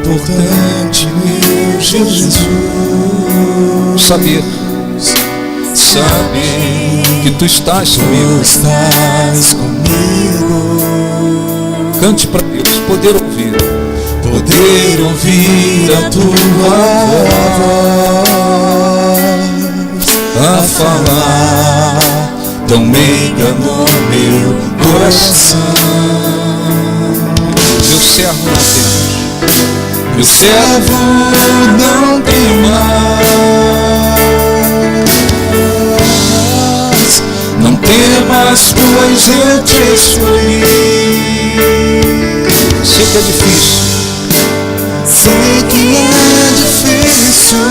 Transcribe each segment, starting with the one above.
importante, meu Jesus, saber que tu estás comigo. Cante para Deus, poder ouvir a tua voz a falar tão meiga no meu coração. Meu servo não tem mais, não temas, pois eu te escolhi. Sei que é difícil,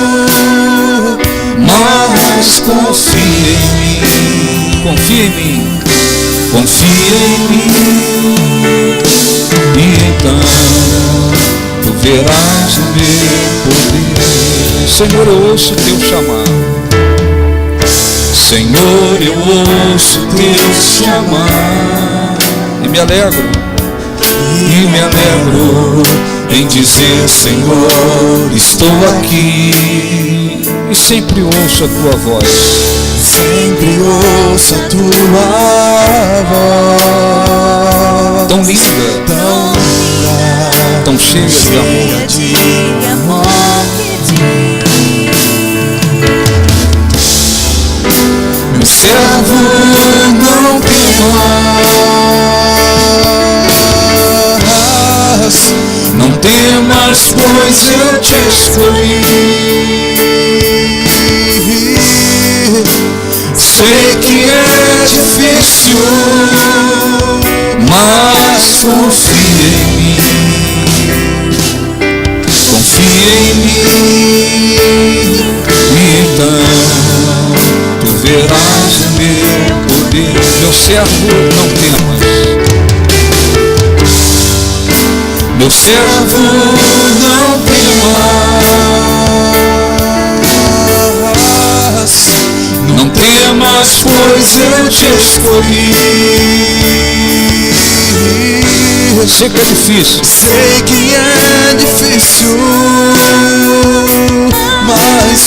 mas confia em mim. E então tu verás o meu poder. Senhor, eu ouço teu chamado. Senhor, eu ouço teu chamar. E me alegro em dizer: Senhor, estou aqui. E sempre ouço a tua voz. Sempre ouço a tua voz. Tão linda, tão cheia de amor. Meu servo não tem mais, não temas, pois eu te escolhi. Sei que é difícil, mas confia em mim, e então tu verás o meu poder. Meu servo, não temas. Meu servo, não temas, não temas, pois eu te escolhi. Sei que é difícil, mas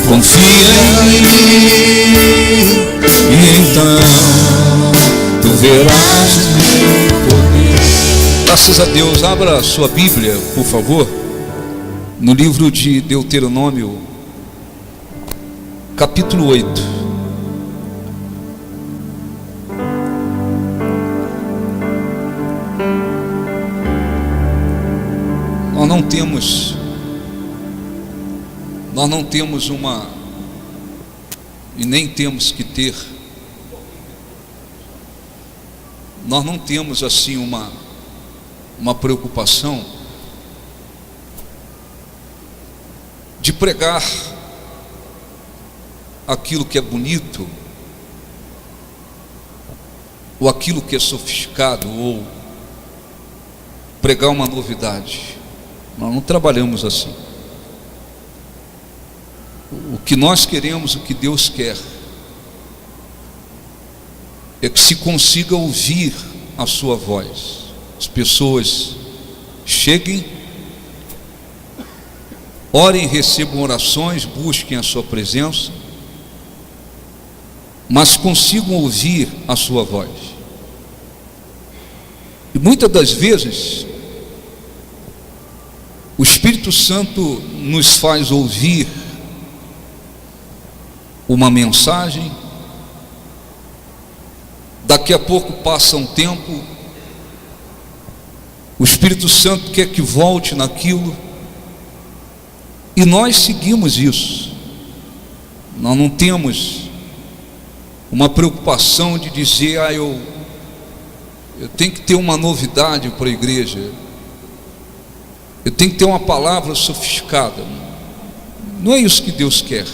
confia em mim, e então tu verás o meu poder. Graças a Deus. Abra a sua Bíblia, por favor, no livro de Deuteronômio, capítulo 8. Nós não temos uma, e nem temos que ter, nós não temos assim uma preocupação de pregar aquilo que é bonito, ou aquilo que é sofisticado, ou pregar uma novidade. Nós não trabalhamos assim. O que nós queremos, o que Deus quer, é que se consiga ouvir a sua voz. As pessoas cheguem, orem, recebam orações, busquem a sua presença, mas consigam ouvir a sua voz. E muitas das vezes o Espírito Santo nos faz ouvir uma mensagem, daqui a pouco passa um tempo, o Espírito Santo quer que volte naquilo, e nós seguimos isso. Nós não temos uma preocupação de dizer: eu tenho que ter uma novidade para a igreja, eu tenho que ter uma palavra sofisticada. Não é isso que Deus quer.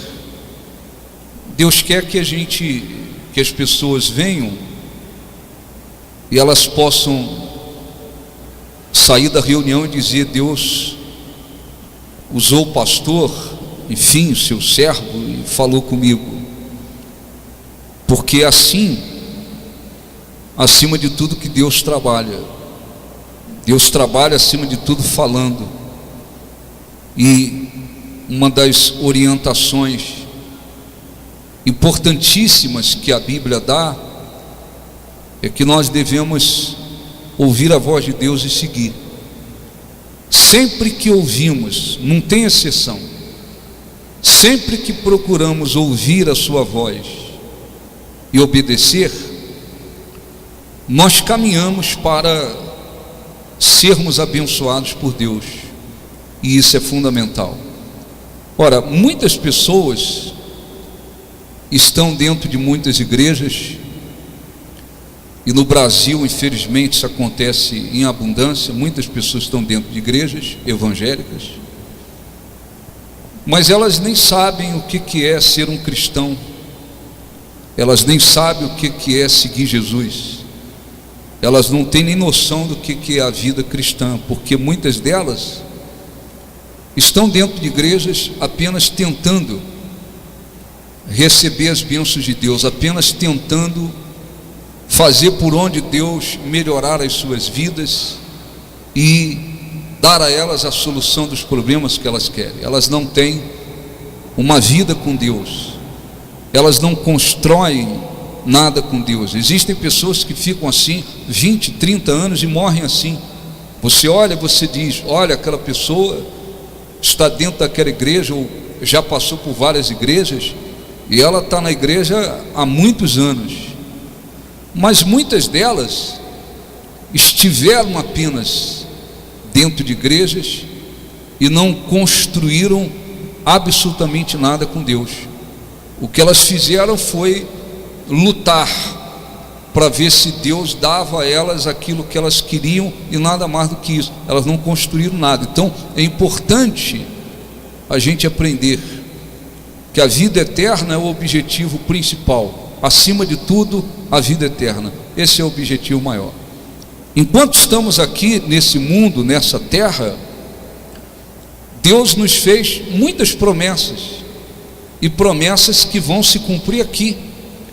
Deus quer que as pessoas venham e elas possam sair da reunião e dizer: Deus usou o pastor, enfim, o seu servo, e falou comigo. Porque assim, acima de tudo, que Deus trabalha Deus trabalha acima de tudo falando. E uma das orientações importantíssimas que a Bíblia dá é que nós devemos ouvir a voz de Deus e seguir. Sempre que ouvimos, não tem exceção, sempre que procuramos ouvir a sua voz e obedecer, nós caminhamos para sermos abençoados por Deus, e isso é fundamental. Ora, muitas pessoas estão dentro de muitas igrejas, e no Brasil, infelizmente, isso acontece em abundância. Muitas pessoas estão dentro de igrejas evangélicas, mas elas nem sabem o que é ser um cristão, elas nem sabem o que é seguir Jesus, elas não têm nem noção do que é a vida cristã, porque muitas delas estão dentro de igrejas apenas tentando receber as bênçãos de Deus, apenas tentando fazer por onde Deus melhorar as suas vidas e dar a elas a solução dos problemas que elas querem. Elas não têm uma vida com Deus, elas não constroem nada com Deus. Existem pessoas que ficam assim 20, 30 anos e morrem assim. Você olha, você diz: olha, aquela pessoa está dentro daquela igreja, ou já passou por várias igrejas, e ela está na igreja há muitos anos. Mas muitas delas estiveram apenas dentro de igrejas e não construíram absolutamente nada com Deus. O que elas fizeram foi lutar para ver se Deus dava a elas aquilo que elas queriam, e nada mais do que isso. Elas não construíram nada. Então é importante a gente aprender que a vida eterna é o objetivo principal. Acima de tudo, a vida eterna. Esse é o objetivo maior. Enquanto estamos aqui nesse mundo, nessa terra, Deus nos fez muitas promessas, e promessas que vão se cumprir aqui.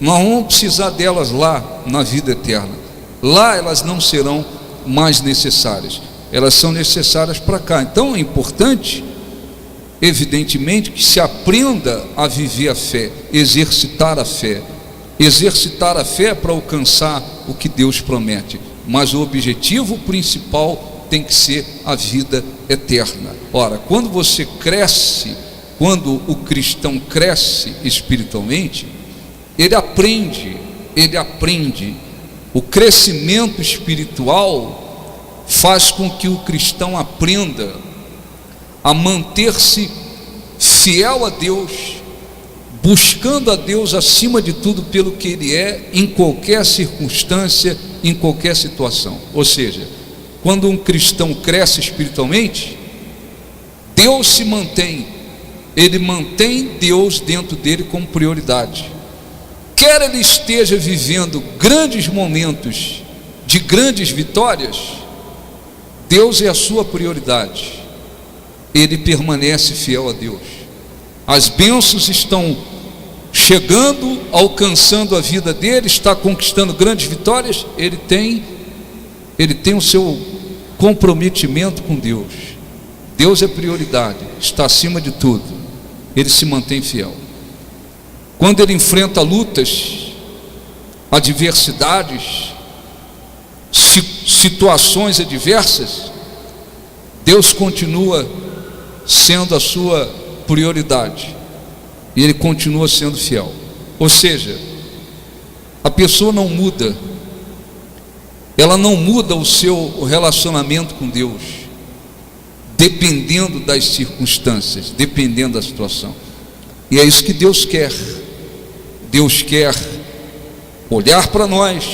Nós vamos precisar delas lá na vida eterna. Lá elas não serão mais necessárias, elas são necessárias para cá. Então é importante, evidentemente, que se aprenda a viver a fé, exercitar a fé. Exercitar a fé para alcançar o que Deus promete, mas o objetivo principal tem que ser a vida eterna. Ora, quando você cresce, quando o cristão cresce espiritualmente, ele aprende. O crescimento espiritual faz com que o cristão aprenda a manter-se fiel a Deus, buscando a Deus acima de tudo pelo que Ele é, em qualquer circunstância, em qualquer situação. Ou seja, quando um cristão cresce espiritualmente, Deus se mantém, ele mantém Deus dentro dele como prioridade. Quer ele esteja vivendo grandes momentos de grandes vitórias, Deus é a sua prioridade, ele permanece fiel a Deus. As bênçãos estão chegando, alcançando a vida dele, está conquistando grandes vitórias, ele tem o seu comprometimento com Deus. Deus é prioridade, está acima de tudo, ele se mantém fiel. Quando ele enfrenta lutas, adversidades, situações adversas, Deus continua sendo a sua prioridade, e ele continua sendo fiel. Ou seja, a pessoa não muda, ela não muda o seu relacionamento com Deus, dependendo das circunstâncias, dependendo da situação. E é isso que Deus quer. Deus quer olhar para nós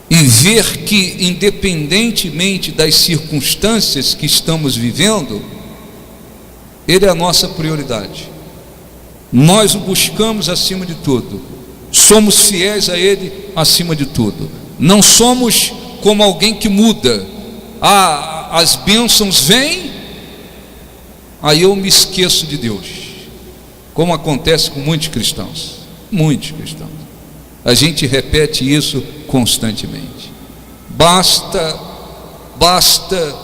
e ver que, independentemente das circunstâncias que estamos vivendo, Ele é a nossa prioridade. Nós o buscamos acima de tudo, somos fiéis a Ele acima de tudo. Não somos como alguém que muda. As bênçãos vêm, aí eu me esqueço de Deus, como acontece com muitos cristãos. A gente repete isso constantemente. Basta basta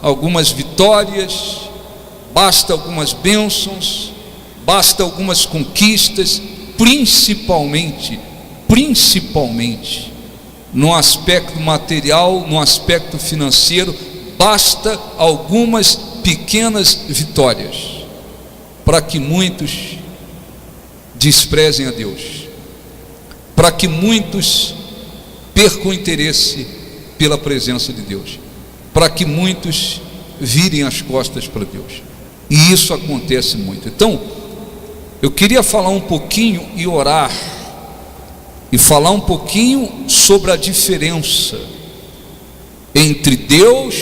algumas vitórias, basta algumas bênçãos, basta algumas conquistas, principalmente no aspecto material, no aspecto financeiro, basta algumas pequenas vitórias para que muitos desprezem a Deus, para que muitos percam o interesse pela presença de Deus, para que muitos virem as costas para Deus. E isso acontece muito. Então, eu queria falar um pouquinho e orar, e falar um pouquinho sobre a diferença entre Deus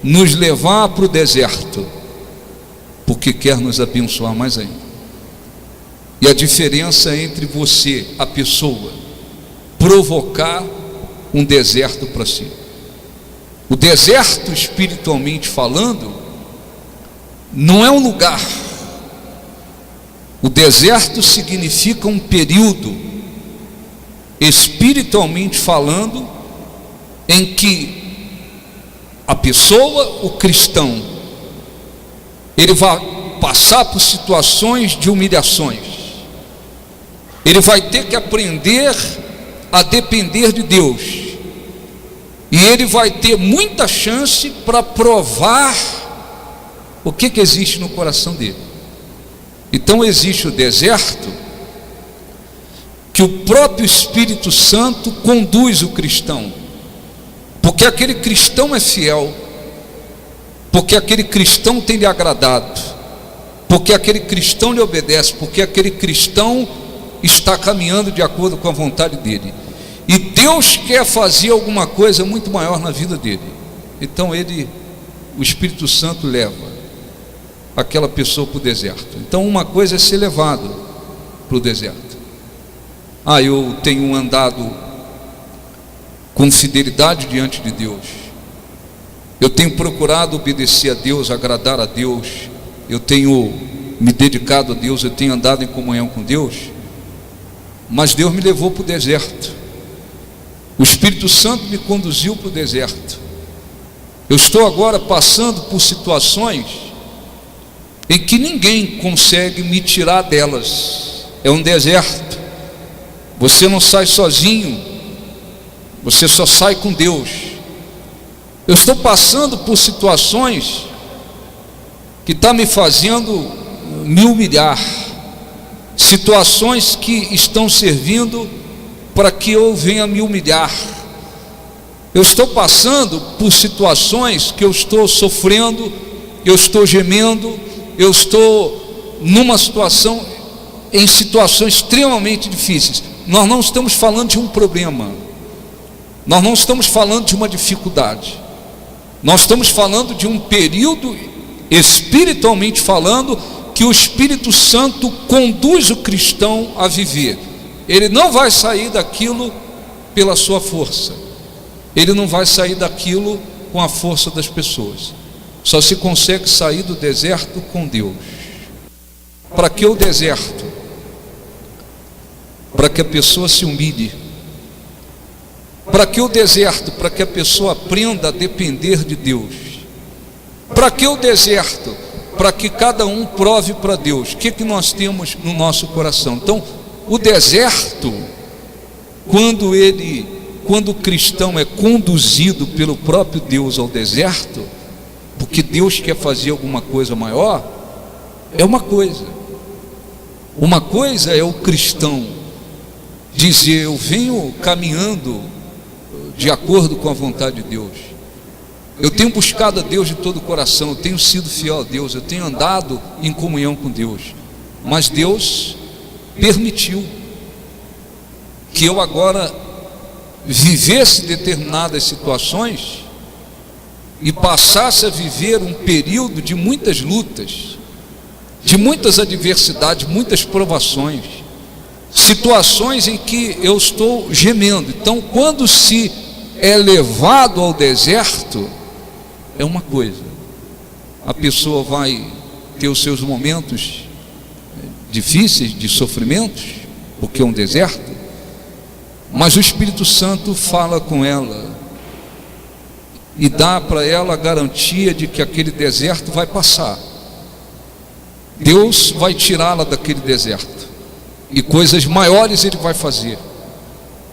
nos levar para o deserto, porque quer nos abençoar mais ainda, e a diferença entre você, a pessoa, provocar um deserto para si. O deserto, espiritualmente falando, não é um lugar. O deserto significa um período, espiritualmente falando, em que a pessoa, o cristão, ele vai passar por situações de humilhações, ele vai ter que aprender a depender de Deus, e ele vai ter muita chance para provar o que existe no coração dele. Então existe o deserto, que o próprio Espírito Santo conduz o cristão, porque aquele cristão é fiel, porque aquele cristão tem lhe agradado, porque aquele cristão lhe obedece, porque aquele cristão está caminhando de acordo com a vontade dele, e Deus quer fazer alguma coisa muito maior na vida dele. Então o Espírito Santo leva aquela pessoa para o deserto. Então uma coisa é ser levado para o deserto. Eu tenho andado com fidelidade diante de Deus, eu tenho procurado obedecer a Deus, agradar a Deus, eu tenho me dedicado a Deus, eu tenho andado em comunhão com Deus, mas Deus me levou para o deserto. O Espírito Santo me conduziu para o deserto. Eu estou agora passando por situações em que ninguém consegue me tirar delas. É um deserto. Você não sai sozinho, você só sai com Deus. Eu estou passando por situações que estão me fazendo me humilhar, situações que estão servindo para que eu venha me humilhar. Eu estou passando por situações que eu estou sofrendo, eu estou gemendo, eu estou em situações extremamente difíceis. Nós não estamos falando de um problema, nós não estamos falando de uma dificuldade, nós estamos falando de um período, espiritualmente falando, que o Espírito Santo conduz o cristão a viver. Ele não vai sair daquilo pela sua força, ele não vai sair daquilo com a força das pessoas. Só se consegue sair do deserto com Deus. Para que o deserto? Para que a pessoa se humilhe. Para que o deserto? Para que a pessoa aprenda a depender de Deus. Para que o deserto? Para que cada um prove para Deus. O que nós temos no nosso coração? Então, o deserto, quando o cristão é conduzido pelo próprio Deus ao deserto, porque Deus quer fazer alguma coisa maior, é uma coisa. Uma coisa é o cristão dizer: eu venho caminhando de acordo com a vontade de Deus, eu tenho buscado a Deus de todo o coração, eu tenho sido fiel a Deus, eu tenho andado em comunhão com Deus, mas Deus permitiu que eu agora vivesse determinadas situações e passasse a viver um período de muitas lutas, de muitas adversidades, muitas provações, situações em que eu estou gemendo. Então, quando se é levado ao deserto, é uma coisa, a pessoa vai ter os seus momentos difíceis, de sofrimentos, porque é um deserto, mas o Espírito Santo fala com ela e dá para ela a garantia de que aquele deserto vai passar. Deus vai tirá-la daquele deserto, e coisas maiores Ele vai fazer.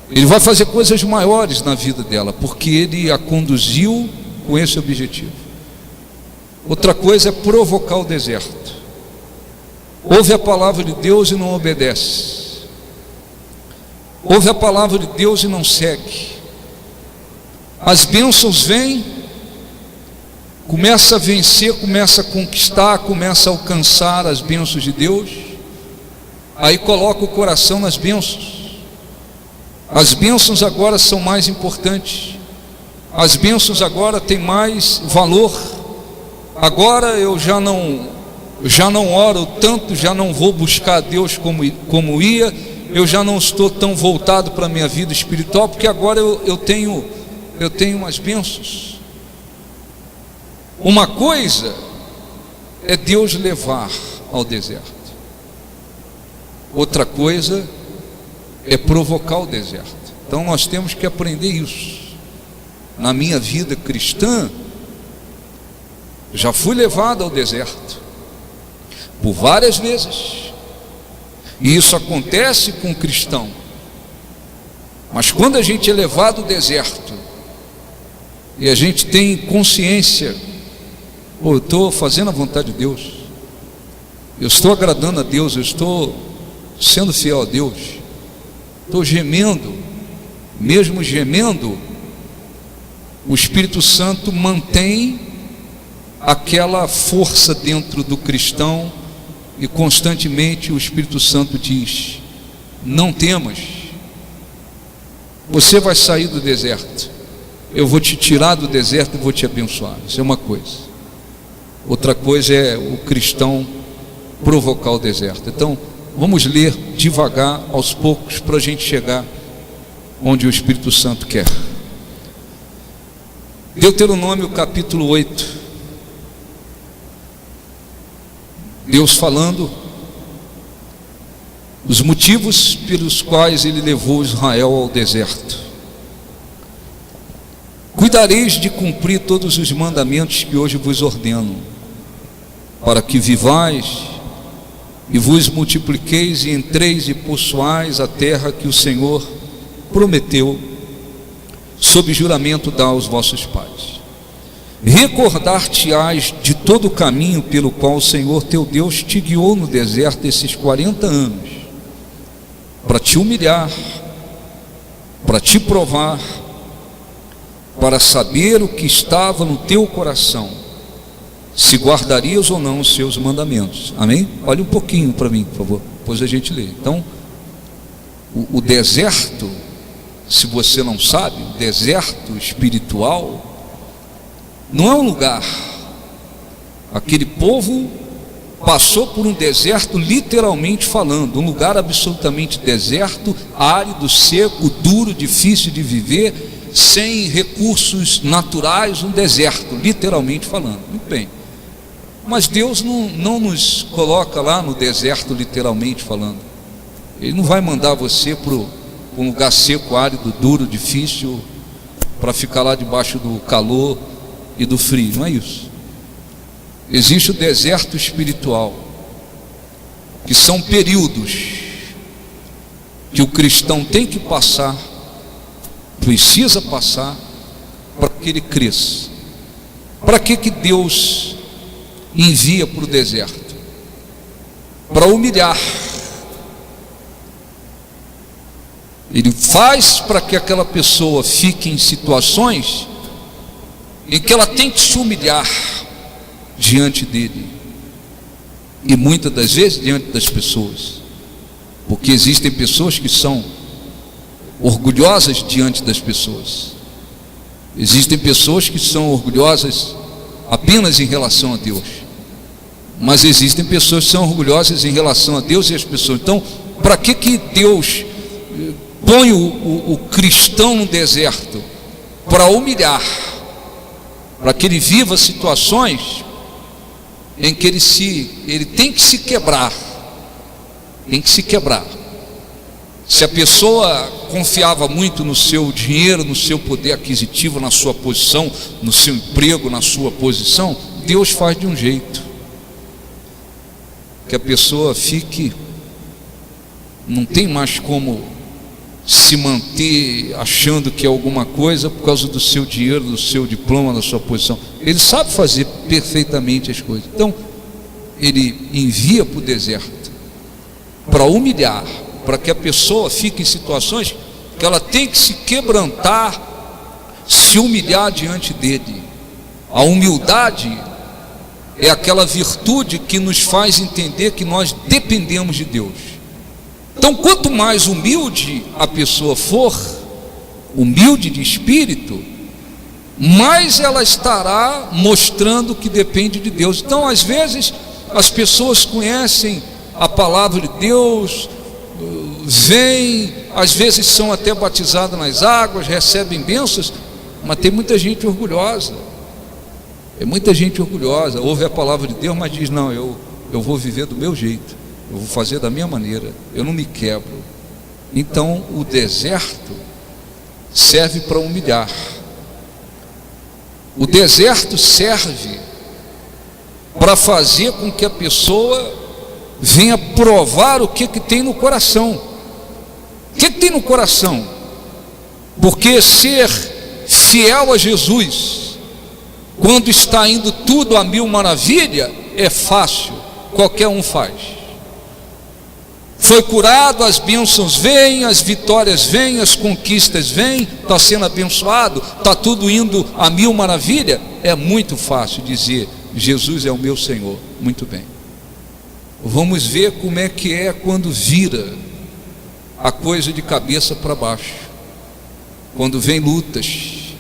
Ele vai fazer coisas maiores na vida dela, porque Ele a conduziu com esse objetivo. Outra coisa é provocar o deserto. Ouve a palavra de Deus e não obedece. Ouve a palavra de Deus e não segue. As bênçãos vêm, começa a vencer, começa a conquistar, começa a alcançar as bênçãos de Deus. Aí coloca o coração nas bênçãos. As bênçãos agora são mais importantes. As bênçãos agora têm mais valor. Agora eu já não oro tanto, já não vou buscar a Deus como ia. Eu já não estou tão voltado para a minha vida espiritual, porque agora eu tenho umas bênçãos. Uma coisa é Deus levar ao deserto, outra coisa é provocar o deserto. Então nós temos que aprender isso. Na minha vida cristã, já fui levado ao deserto por várias vezes, e isso acontece com o cristão. Mas quando a gente é levado ao deserto e a gente tem consciência, eu estou fazendo a vontade de Deus, eu estou agradando a Deus, eu estou sendo fiel a Deus, estou gemendo, mesmo gemendo, o Espírito Santo mantém aquela força dentro do cristão, e constantemente o Espírito Santo diz: não temas, você vai sair do deserto, eu vou te tirar do deserto e vou te abençoar. Isso é uma coisa. Outra coisa é o cristão provocar o deserto. Então vamos ler devagar, aos poucos, para a gente chegar onde o Espírito Santo quer. Deuteronômio capítulo 8. Deus falando os motivos pelos quais Ele levou Israel ao deserto. Cuidareis de cumprir todos os mandamentos que hoje vos ordeno, para que vivais e vos multipliqueis e entreis e possuais a terra que o Senhor prometeu sob juramento dar aos vossos pais. Recordar-te-ás de todo o caminho pelo qual o Senhor teu Deus te guiou no deserto esses 40 anos, para te humilhar, para te provar, para saber o que estava no teu coração, se guardarias ou não os seus mandamentos. Amém? Olhe um pouquinho para mim, por favor, depois a gente lê. Então, o deserto, se você não sabe, o deserto espiritual não é um lugar. Aquele povo passou por um deserto, literalmente falando, um lugar absolutamente deserto, árido, seco, duro, difícil de viver, sem recursos naturais, um deserto, literalmente falando. Muito bem. Mas Deus não nos coloca lá no deserto, literalmente falando. Ele não vai mandar você para um lugar seco, árido, duro, difícil, para ficar lá debaixo do calor e do frio. Não é isso. Existe o deserto espiritual, que são períodos que o cristão tem que passar, precisa passar, para que ele cresça. Para que Deus envia para o deserto? Para humilhar. Ele faz para que aquela pessoa fique em situações em que ela tem que se humilhar diante dele, e muitas das vezes diante das pessoas, porque existem pessoas que são orgulhosas diante das pessoas, existem pessoas que são orgulhosas apenas em relação a Deus, mas existem pessoas que são orgulhosas em relação a Deus e as pessoas. Então, para que Deus põe o cristão no deserto? Para humilhar, para que ele viva situações em que ele tem que se quebrar, tem que se quebrar. Se a pessoa confiava muito no seu dinheiro, no seu poder aquisitivo, na sua posição, no seu emprego, na sua posição, Deus faz de um jeito que a pessoa fique, não tem mais como se manter achando que é alguma coisa por causa do seu dinheiro, do seu diploma, da sua posição. Ele sabe fazer perfeitamente as coisas. Então, ele envia para o deserto para humilhar, para que a pessoa fique em situações que ela tem que se quebrantar, se humilhar diante dele. A humildade é aquela virtude que nos faz entender que nós dependemos de Deus. Então, quanto mais humilde a pessoa for, humilde de espírito, mais ela estará mostrando que depende de Deus. Então, às vezes, as pessoas conhecem a palavra de Deus, vêm, às vezes são até batizadas nas águas, recebem bênçãos, mas tem muita gente orgulhosa. É muita gente orgulhosa, ouve a palavra de Deus, mas diz: não, eu vou viver do meu jeito, eu vou fazer da minha maneira, eu não me quebro. Então o deserto serve para humilhar. O deserto serve para fazer com que a pessoa venha provar o que tem no coração. O que tem no coração? Porque ser fiel a Jesus, quando está indo tudo a mil maravilha, é fácil, qualquer um faz. Foi curado, as bênçãos vêm, as vitórias vêm, as conquistas vêm, está sendo abençoado, está tudo indo a mil maravilha. É muito fácil dizer: Jesus é o meu Senhor. Muito bem. Vamos ver como é que é quando vira a coisa de cabeça para baixo, quando vem lutas,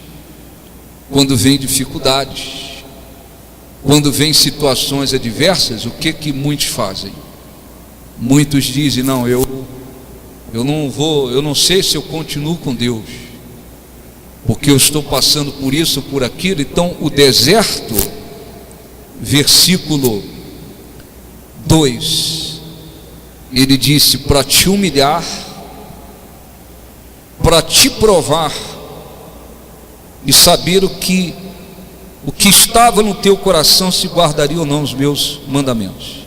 quando vem dificuldades, quando vem situações adversas. O que muitos fazem? Muitos dizem: não, eu não sei se eu continuo com Deus, porque eu estou passando por isso, por aquilo. Então o deserto, versículo 2, ele disse: para te humilhar, para te provar e saber o que estava no teu coração, se guardaria ou não os meus mandamentos.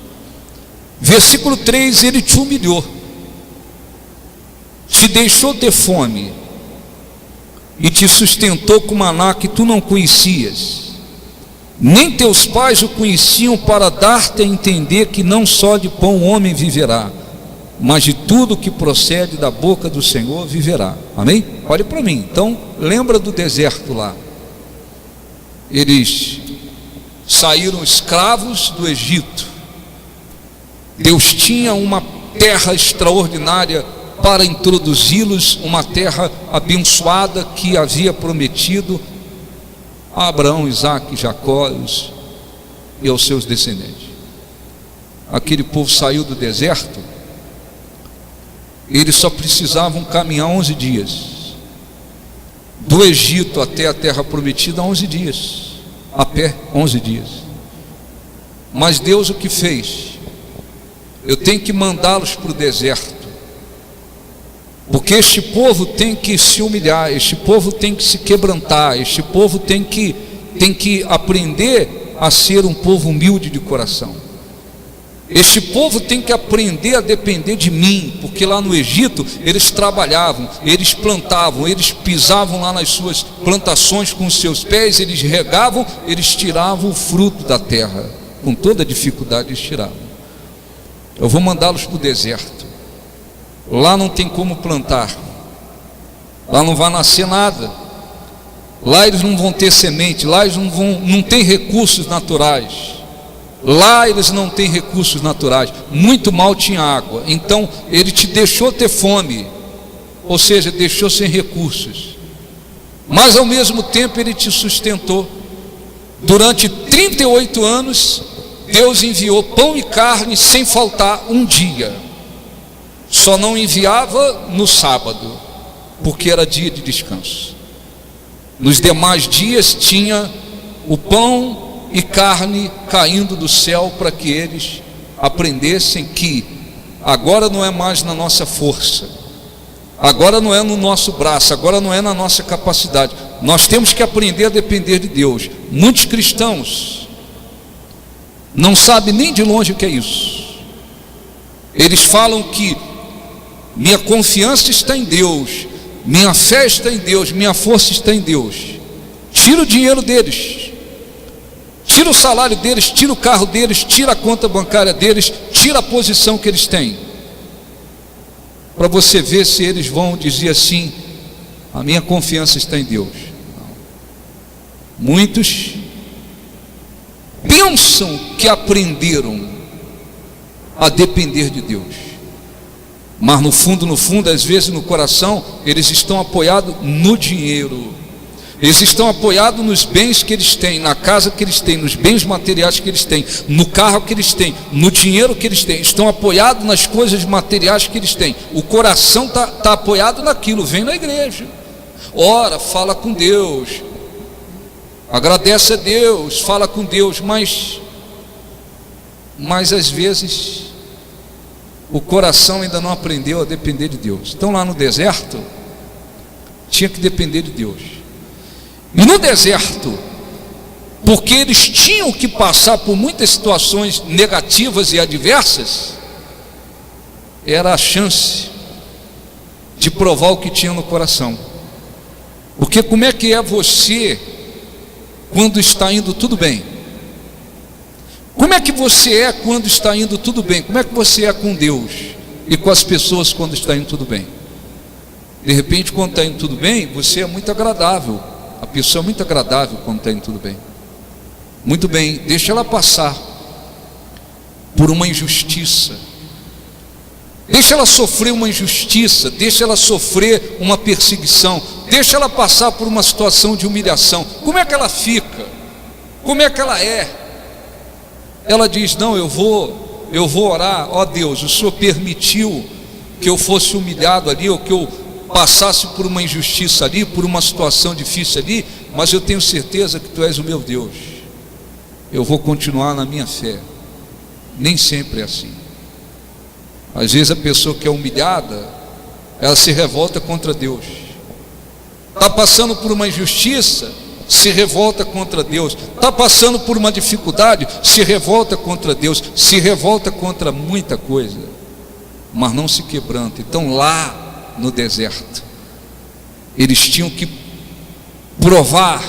Versículo 3, ele te humilhou, te deixou ter fome e te sustentou com maná que tu não conhecias, nem teus pais o conheciam, para dar-te a entender que não só de pão o homem viverá, mas de tudo que procede da boca do Senhor viverá. Amém? Olhe para mim. Então, lembra do deserto lá. Eles saíram escravos do Egito. Deus tinha uma terra extraordinária para introduzi-los, uma terra abençoada que havia prometido a Abraão, Isaque, Jacó e aos seus descendentes. Aquele povo saiu do deserto, eles só precisavam caminhar 11 dias, do Egito até a terra prometida, 11 dias, a pé, 11 dias. Mas Deus o que fez? Eu tenho que mandá-los para o deserto, porque este povo tem que se humilhar, este povo tem que se quebrantar, este povo tem que aprender a ser um povo humilde de coração. Este povo tem que aprender a depender de mim, porque lá no Egito eles trabalhavam, eles plantavam, eles pisavam lá nas suas plantações com os seus pés, eles regavam, eles tiravam o fruto da terra, com toda dificuldade eles tiravam. Eu vou mandá-los para o deserto. Lá não tem como plantar, lá não vai nascer nada, lá eles não vão ter semente, lá eles não têm recursos naturais, lá eles não têm recursos naturais, muito mal tinha água. Então ele te deixou ter fome, ou seja, deixou sem recursos, mas ao mesmo tempo ele te sustentou. Durante 38 anos Deus enviou pão e carne sem faltar um dia. Só não enviava no sábado, porque era dia de descanso. Nos demais dias tinha o pão e carne caindo do céu, para que eles aprendessem que agora não é mais na nossa força, Agora não é no nosso braço, agora não é na nossa capacidade. Nós temos que aprender a depender de Deus. Muitos cristãos não sabem nem de longe o que é isso. Eles falam que minha confiança está em Deus, minha fé está em Deus, minha força está em Deus. Tira o dinheiro deles, tira o salário deles, tira o carro deles, tira a conta bancária deles, tira a posição que eles têm, para você ver se eles vão dizer assim: a minha confiança está em Deus. Muitos pensam que aprenderam a depender de Deus, mas no fundo, às vezes no coração, eles estão apoiados no dinheiro, eles estão apoiados nos bens que eles têm, na casa que eles têm, nos bens materiais que eles têm, no carro que eles têm, no dinheiro que eles têm. Estão apoiados nas coisas materiais que eles têm. O coração está apoiado naquilo. Vem na igreja, ora, fala com Deus, agradece a Deus, fala com Deus, mas às vezes o coração ainda não aprendeu a depender de Deus. Então lá no deserto tinha que depender de Deus. E no deserto, porque eles tinham que passar por muitas situações negativas e adversas, era a chance de provar o que tinha no coração. Porque como é que é você quando está indo tudo bem? Como é que você é quando está indo tudo bem? Como é que você é com Deus e com as pessoas quando está indo tudo bem? De repente, quando está indo tudo bem, você é muito agradável. A pessoa é muito agradável quando está indo tudo bem. Muito bem, deixa ela passar por uma injustiça, deixa ela sofrer uma injustiça, deixa ela sofrer uma perseguição, deixa ela passar por uma situação de humilhação. Como é que ela fica? Como é que ela é? Ela diz: não, eu vou orar. Ó Deus, o Senhor permitiu que eu fosse humilhado ali, ou que eu passasse por uma injustiça ali, por uma situação difícil ali, mas eu tenho certeza que Tu és o meu Deus. Eu vou continuar na minha fé. Nem sempre é assim. Às vezes a pessoa que é humilhada, ela se revolta contra Deus. Está passando por uma injustiça, se revolta contra Deus. Está passando por uma dificuldade, se revolta contra Deus, se revolta contra muita coisa, mas não se quebranta. Então lá no deserto, eles tinham que provar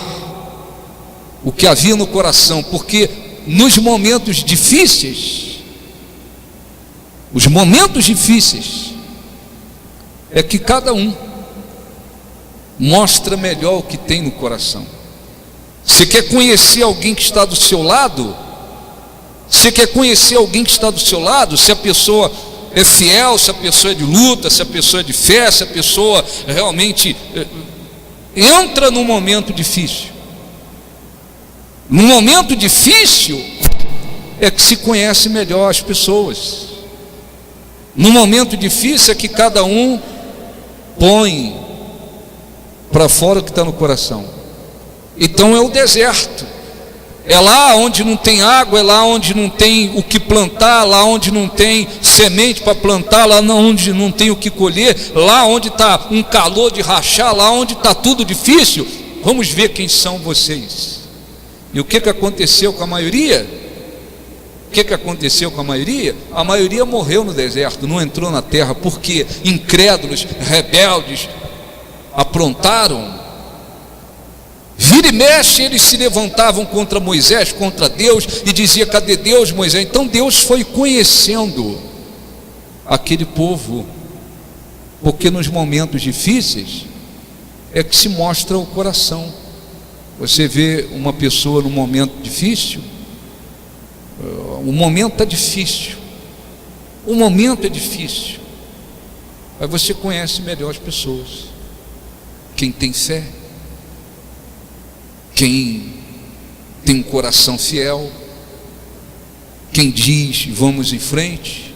o que havia no coração, porque nos momentos difíceis, os momentos difíceis, é que cada um mostra melhor o que tem no coração. Você quer conhecer alguém que está do seu lado? Você quer conhecer alguém que está do seu lado? Se a pessoa é fiel, se a pessoa é de luta, se a pessoa é de fé, se a pessoa realmente entra num momento difícil. No momento difícil é que se conhece melhor as pessoas. No momento difícil é que cada um põe para fora o que está no coração. Então é o deserto. É lá onde não tem água, é lá onde não tem o que plantar, lá onde não tem semente para plantar, lá onde não tem o que colher, lá onde está um calor de rachar, lá onde está tudo difícil. Vamos ver quem são vocês. E o que aconteceu com a maioria? O que aconteceu com a maioria? A maioria morreu no deserto, não entrou na terra, porque incrédulos, rebeldes, aprontaram. Vira e mexe, eles se levantavam contra Moisés, contra Deus, e dizia: cadê Deus, Moisés? Então Deus foi conhecendo aquele povo, porque nos momentos difíceis é que se mostra o coração. Você vê uma pessoa num momento difícil, o momento está difícil, o momento é difícil, aí você conhece melhor as pessoas, quem tem fé, quem tem um coração fiel, quem diz vamos em frente,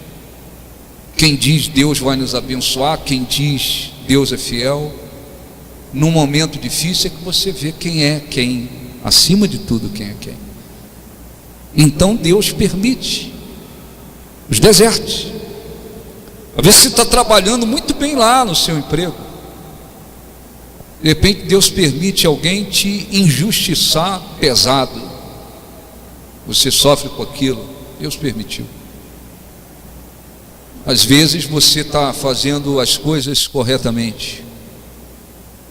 quem diz Deus vai nos abençoar, quem diz Deus é fiel. No momento difícil é que você vê quem é quem, acima de tudo quem é quem. Então Deus permite os desertos, Às vezes você está trabalhando muito bem lá no seu emprego. De repente Deus permite alguém te injustiçar pesado. Você sofre com aquilo. Deus permitiu. Às vezes você está fazendo as coisas corretamente.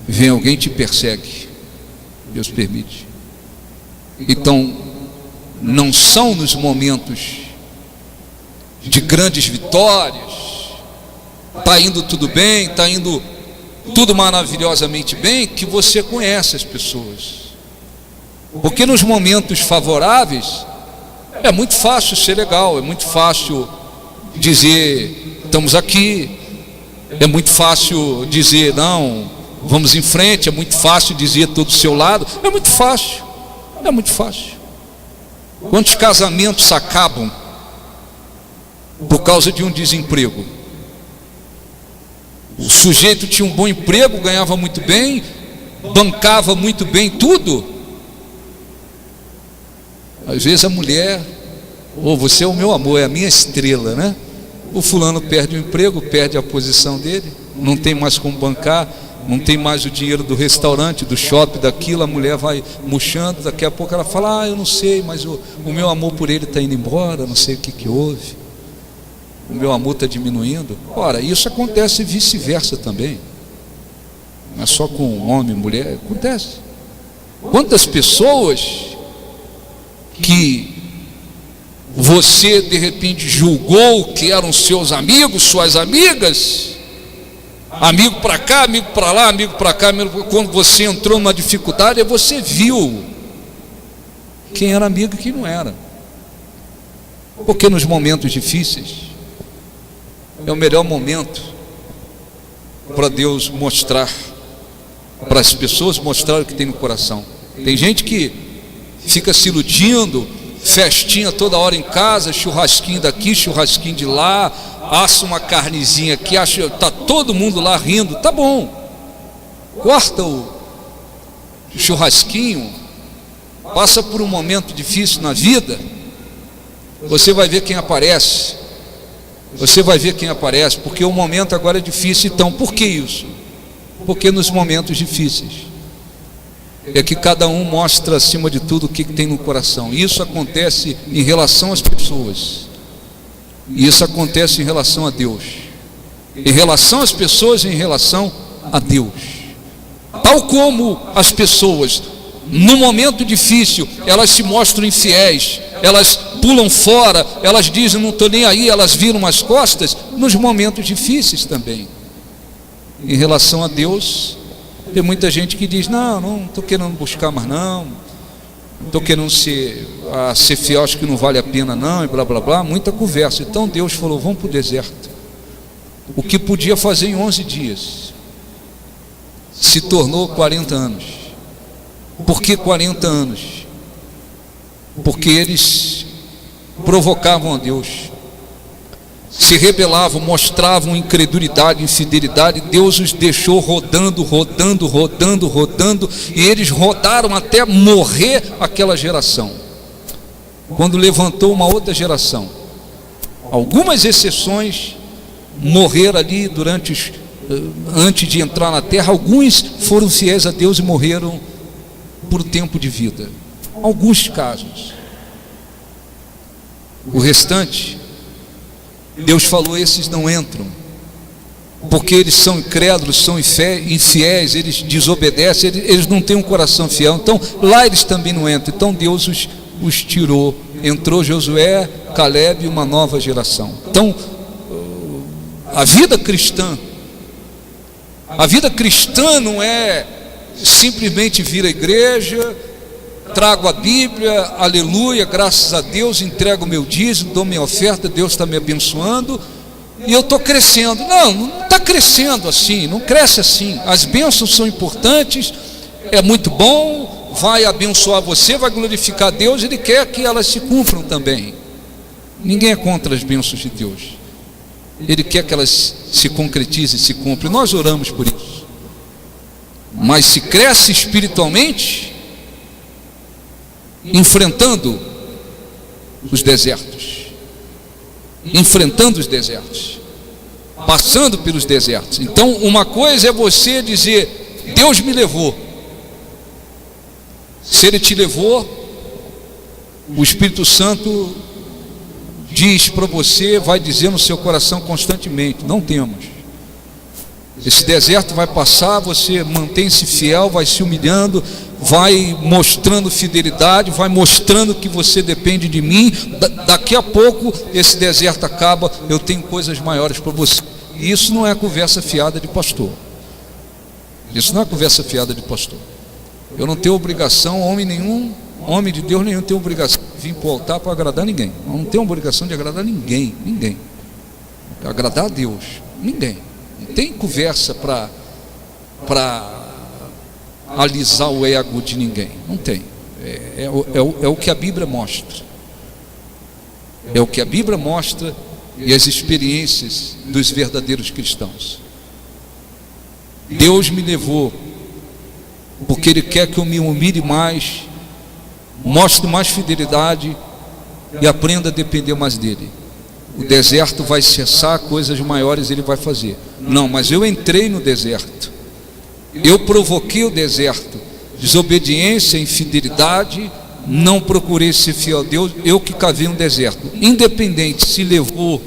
Vem alguém e te persegue. Deus permite. Então, não são nos momentos de grandes vitórias, está indo tudo bem, está indo tudo maravilhosamente bem, que você conhece as pessoas. Porque nos momentos favoráveis é muito fácil ser legal, é muito fácil dizer estamos aqui, é muito fácil dizer não, vamos em frente, é muito fácil dizer estou do seu lado, é muito fácil. Quantos casamentos acabam por causa de um desemprego? O sujeito tinha um bom emprego, ganhava muito bem, bancava muito bem tudo. Às vezes a mulher, você é o meu amor, é a minha estrela, né? O fulano perde o emprego, perde a posição dele, não tem mais como bancar, não tem mais o dinheiro do restaurante, do shopping, daquilo, a mulher vai murchando, daqui a pouco ela fala, eu não sei, mas o meu amor por ele está indo embora, não sei o que houve, o meu amor está diminuindo. Ora, isso acontece vice-versa também, não é só com homem e mulher, acontece. Quantas pessoas que você de repente julgou que eram seus amigos, suas amigas, amigo para cá, amigo para lá, amigo para cá, quando você entrou numa dificuldade, você viu quem era amigo e quem não era. Porque nos momentos difíceis é o melhor momento para Deus mostrar para as pessoas, mostrar o que tem no coração. Tem gente que fica se iludindo, festinha toda hora em casa, churrasquinho daqui, churrasquinho de lá, assa uma carnezinha aqui, está todo mundo lá rindo, tá bom, corta o churrasquinho, passa por um momento difícil na vida, você vai ver quem aparece, porque o momento agora é difícil. Então, por que isso? Porque nos momentos difíceis é que cada um mostra acima de tudo o que tem no coração. Isso acontece em relação às pessoas, e isso acontece em relação a Deus, em relação às pessoas e em relação a Deus. Tal como as pessoas no momento difícil elas se mostram infiéis, elas pulam fora, elas dizem não estou nem aí, elas viram as costas, nos momentos difíceis também em relação a Deus. Tem muita gente que diz, não estou querendo buscar mais não estou querendo ser fiel, acho que não vale a pena não, e blá blá blá, muita conversa. Então Deus falou, vamos para o deserto. O que podia fazer em 11 dias se tornou 40 anos. Por que 40 anos? Porque eles provocavam a Deus, se rebelavam, mostravam incredulidade, infidelidade. Deus os deixou rodando, e eles rodaram até morrer aquela geração. Quando levantou uma outra geração, algumas exceções morreram ali antes de entrar na terra. Alguns foram fiéis a Deus e morreram por tempo de vida, alguns casos. O restante, Deus falou, esses não entram, porque eles são incrédulos, são infiéis, eles desobedecem, eles não têm um coração fiel. Então lá eles também não entram. Então Deus os tirou. Entrou Josué, Caleb e uma nova geração. Então a vida cristã não é simplesmente vir à igreja, trago a Bíblia, aleluia, graças a Deus, entrego o meu dízimo, dou minha oferta, Deus está me abençoando e eu estou crescendo. Não está crescendo assim, não cresce assim. As bênçãos são importantes, é muito bom, vai abençoar você, vai glorificar a Deus, Ele quer que elas se cumpram também. Ninguém é contra as bênçãos de Deus, Ele quer que elas se concretizem, se cumprem. Nós oramos por isso. Mas se cresce espiritualmente enfrentando os desertos, passando pelos desertos. Então, uma coisa é você dizer: Deus me levou. Se Ele te levou, o Espírito Santo diz para você, vai dizer no seu coração constantemente: não temas. Esse deserto vai passar, você mantém-se fiel, vai se humilhando, vai mostrando fidelidade, vai mostrando que você depende de mim. Daqui a pouco esse deserto acaba, eu tenho coisas maiores para você. E isso não é conversa fiada de pastor. Isso não é conversa fiada de pastor. Eu não tenho obrigação, homem de Deus nenhum tem obrigação de vir para o altar para agradar ninguém. Eu não tenho obrigação de agradar ninguém. Agradar a Deus, ninguém. Não tem conversa para alisar o ego de ninguém. Não tem. É o que a Bíblia mostra. É o que a Bíblia mostra e as experiências dos verdadeiros cristãos. Deus me levou porque Ele quer que eu me humilhe mais, mostre mais fidelidade e aprenda a depender mais dEle. O deserto vai cessar, coisas maiores Ele vai fazer. Não, mas eu entrei no deserto, eu provoquei o deserto, desobediência, infidelidade, não procurei ser fiel a Deus, eu que cavei um deserto. Independente se levou,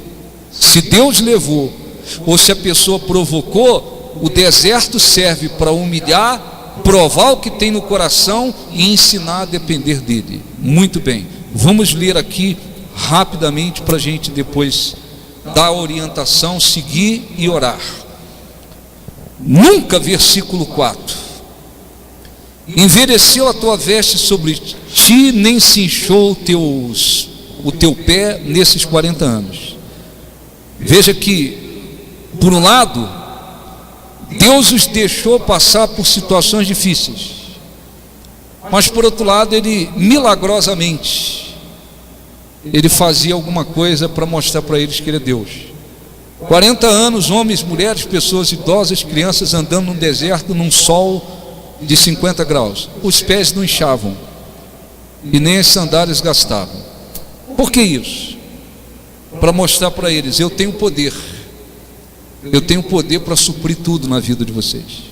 se Deus levou, ou se a pessoa provocou, o deserto serve para humilhar, provar o que tem no coração e ensinar a depender dEle. Muito bem, vamos ler aqui rapidamente para a gente depois dar a orientação, seguir e orar. Nunca, versículo 4: envelheceu a tua veste sobre ti, nem se inchou o teu pé nesses 40 anos. Veja que, por um lado, Deus os deixou passar por situações difíceis, mas por outro lado, Ele milagrosamente Ele fazia alguma coisa para mostrar para eles que Ele é Deus. 40 anos, homens, mulheres, pessoas idosas, crianças andando num deserto, num sol de 50 graus. Os pés não inchavam e nem as sandálias gastavam. Por que isso? Para mostrar para eles: eu tenho poder. Eu tenho poder para suprir tudo na vida de vocês.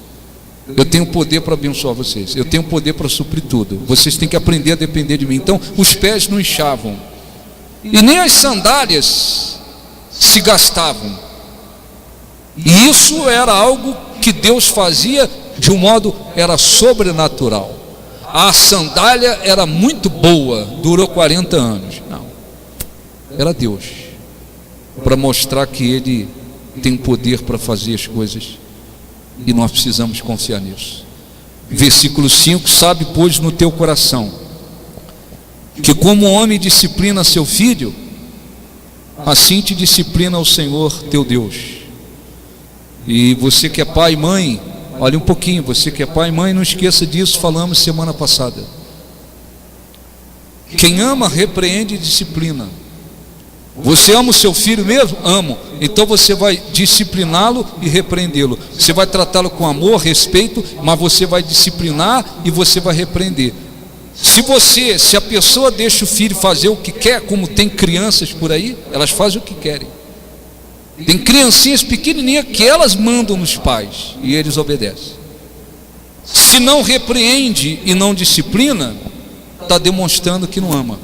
Eu tenho poder para abençoar vocês. Eu tenho poder para suprir tudo. Vocês têm que aprender a depender de mim. Então, os pés não inchavam e nem as sandálias se gastavam. E isso era algo que Deus fazia de um modo, era sobrenatural. A sandália era muito boa, durou 40 anos. Não, era Deus, para mostrar que Ele tem poder para fazer as coisas, e nós precisamos confiar nisso. Versículo 5: sabe, pois, no teu coração, que como o homem disciplina seu filho, assim te disciplina o Senhor teu Deus. E você que é pai e mãe, olha um pouquinho, você que é pai e mãe, não esqueça disso, falamos semana passada. Quem ama, repreende e disciplina. Você ama o seu filho mesmo? Amo. Então você vai discipliná-lo e repreendê-lo. Você vai tratá-lo com amor, respeito, mas você vai disciplinar e você vai repreender. Se a pessoa deixa o filho fazer o que quer, como tem crianças por aí, elas fazem o que querem. Tem criancinhas pequenininhas que elas mandam nos pais e eles obedecem. Se não repreende e não disciplina, está demonstrando que não ama.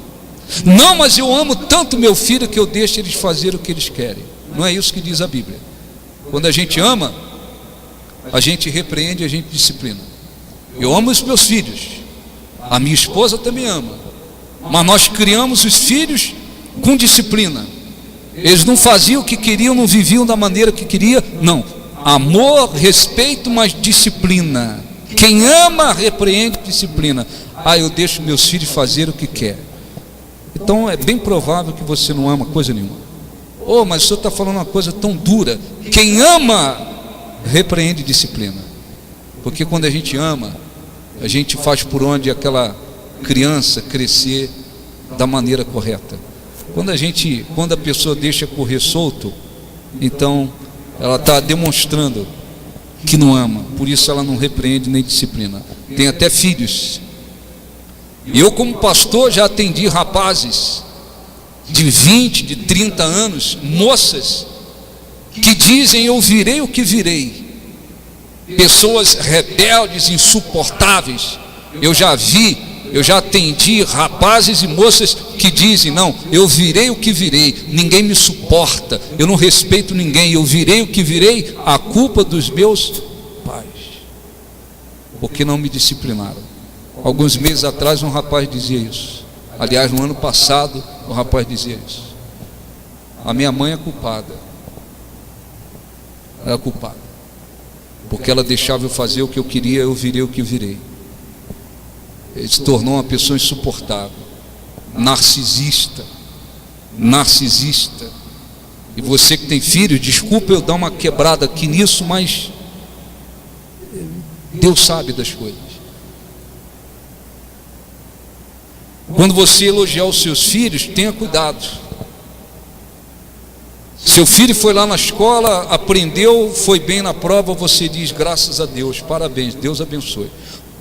Não, mas eu amo tanto meu filho que eu deixo eles fazer o que eles querem. Não é isso que diz a Bíblia. Quando a gente ama, a gente repreende e a gente disciplina. Eu amo os meus filhos, a minha esposa também ama, mas nós criamos os filhos com disciplina. Eles não faziam o que queriam, não viviam da maneira que queria. Não, amor, respeito, mas disciplina. Quem ama, repreende, disciplina. Eu deixo meus filhos fazer o que quer. Então é bem provável que você não ama coisa nenhuma. Mas o senhor está falando uma coisa tão dura. Quem ama, repreende e disciplina. Porque quando a gente ama, a gente faz por onde aquela criança crescer da maneira correta. Quando a pessoa deixa correr solto, então ela está demonstrando que não ama. Por isso ela não repreende nem disciplina. Tem até filhos. E eu, como pastor, já atendi rapazes de 20, de 30 anos, moças, que dizem eu virei o que virei, pessoas rebeldes, insuportáveis. Eu já vi, eu já atendi rapazes e moças que dizem, não, eu virei o que virei, ninguém me suporta, eu não respeito ninguém, eu virei o que virei, a culpa dos meus pais, porque não me disciplinaram. Alguns meses atrás um rapaz dizia isso, aliás no ano passado o rapaz dizia isso, a minha mãe é culpada, ela é culpada, porque ela deixava eu fazer o que eu queria, eu virei o que virei. Ele se tornou uma pessoa insuportável, narcisista. E você que tem filhos, desculpa eu dar uma quebrada aqui nisso, mas Deus sabe das coisas. Quando você elogiar os seus filhos, tenha cuidado. Seu filho foi lá na escola, aprendeu, foi bem na prova, você diz graças a Deus, parabéns, Deus abençoe.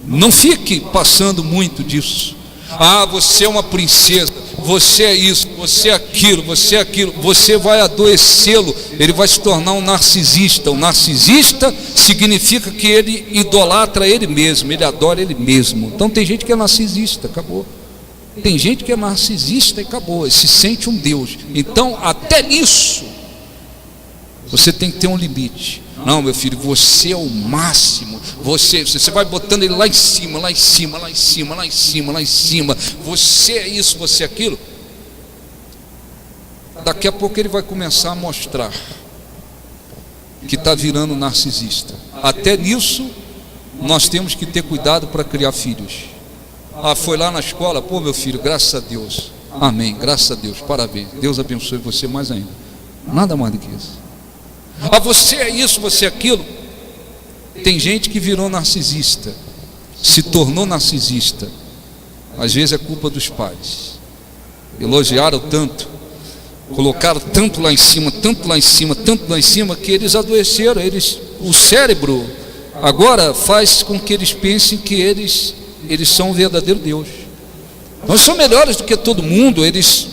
Não fique passando muito disso. Ah, você é uma princesa, você é isso, você é aquilo, você é aquilo. Você vai adoecê-lo, ele vai se tornar um narcisista. Um narcisista significa que ele idolatra ele mesmo, ele adora ele mesmo. Então tem gente que é narcisista, acabou. Tem gente que é narcisista e acabou, ele se sente um Deus. Então até nisso você tem que ter um limite. Não, meu filho, você é o máximo. Você vai botando ele lá em cima, lá em cima, lá em cima, lá em cima, lá em cima. Você é isso, você é aquilo. Daqui a pouco ele vai começar a mostrar que está virando narcisista. Até nisso nós temos que ter cuidado para criar filhos. Ah, foi lá na escola, pô meu filho, graças a Deus, amém, graças a Deus, parabéns, Deus abençoe você mais ainda. Nada mais do que isso. Ah, você é isso, você é aquilo. Tem gente que virou narcisista, se tornou narcisista. Às vezes é culpa dos pais. Elogiaram tanto, colocaram tanto lá em cima, tanto lá em cima, tanto lá em cima, que eles adoeceram. O cérebro agora faz com que eles pensem que eles são o verdadeiro Deus. Nós somos melhores do que todo mundo, eles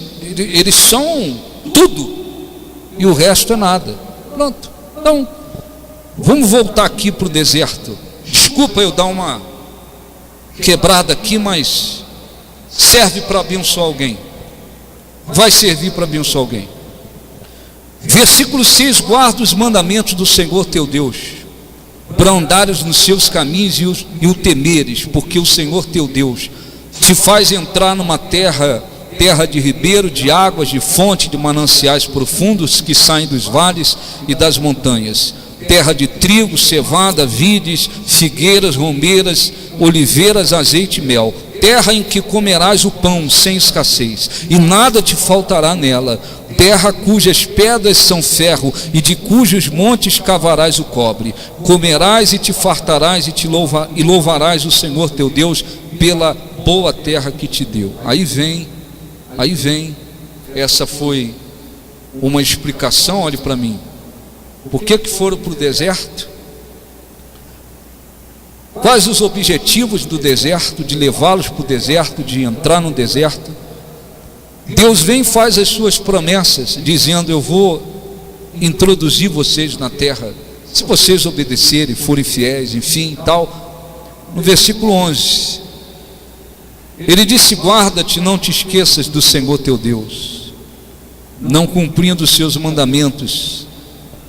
são tudo, e o resto é nada. Pronto. Então, vamos voltar aqui para o deserto. Desculpa eu dar uma quebrada aqui, mas serve para abençoar alguém. Vai servir para abençoar alguém. Versículo 6: guarda os mandamentos do Senhor teu Deus, para andares nos seus caminhos e o temeres, porque o Senhor teu Deus te faz entrar numa terra de ribeiro, de águas, de fonte, de mananciais profundos que saem dos vales e das montanhas, terra de trigo, cevada, vides, figueiras, romeiras, oliveiras, azeite e mel, terra em que comerás o pão sem escassez, e nada te faltará nela, terra cujas pedras são ferro, e de cujos montes cavarás o cobre, comerás e te fartarás, e louvarás o Senhor teu Deus pela boa terra que te deu. Aí vem, essa foi uma explicação. Olhe para mim, por que foram para o deserto? Quais os objetivos do deserto, de levá-los para o deserto, de entrar no deserto? Deus vem e faz as suas promessas, dizendo: eu vou introduzir vocês na terra, se vocês obedecerem, forem fiéis, enfim, tal. No versículo 11, ele disse: guarda-te, não te esqueças do Senhor teu Deus, não cumprindo os seus mandamentos,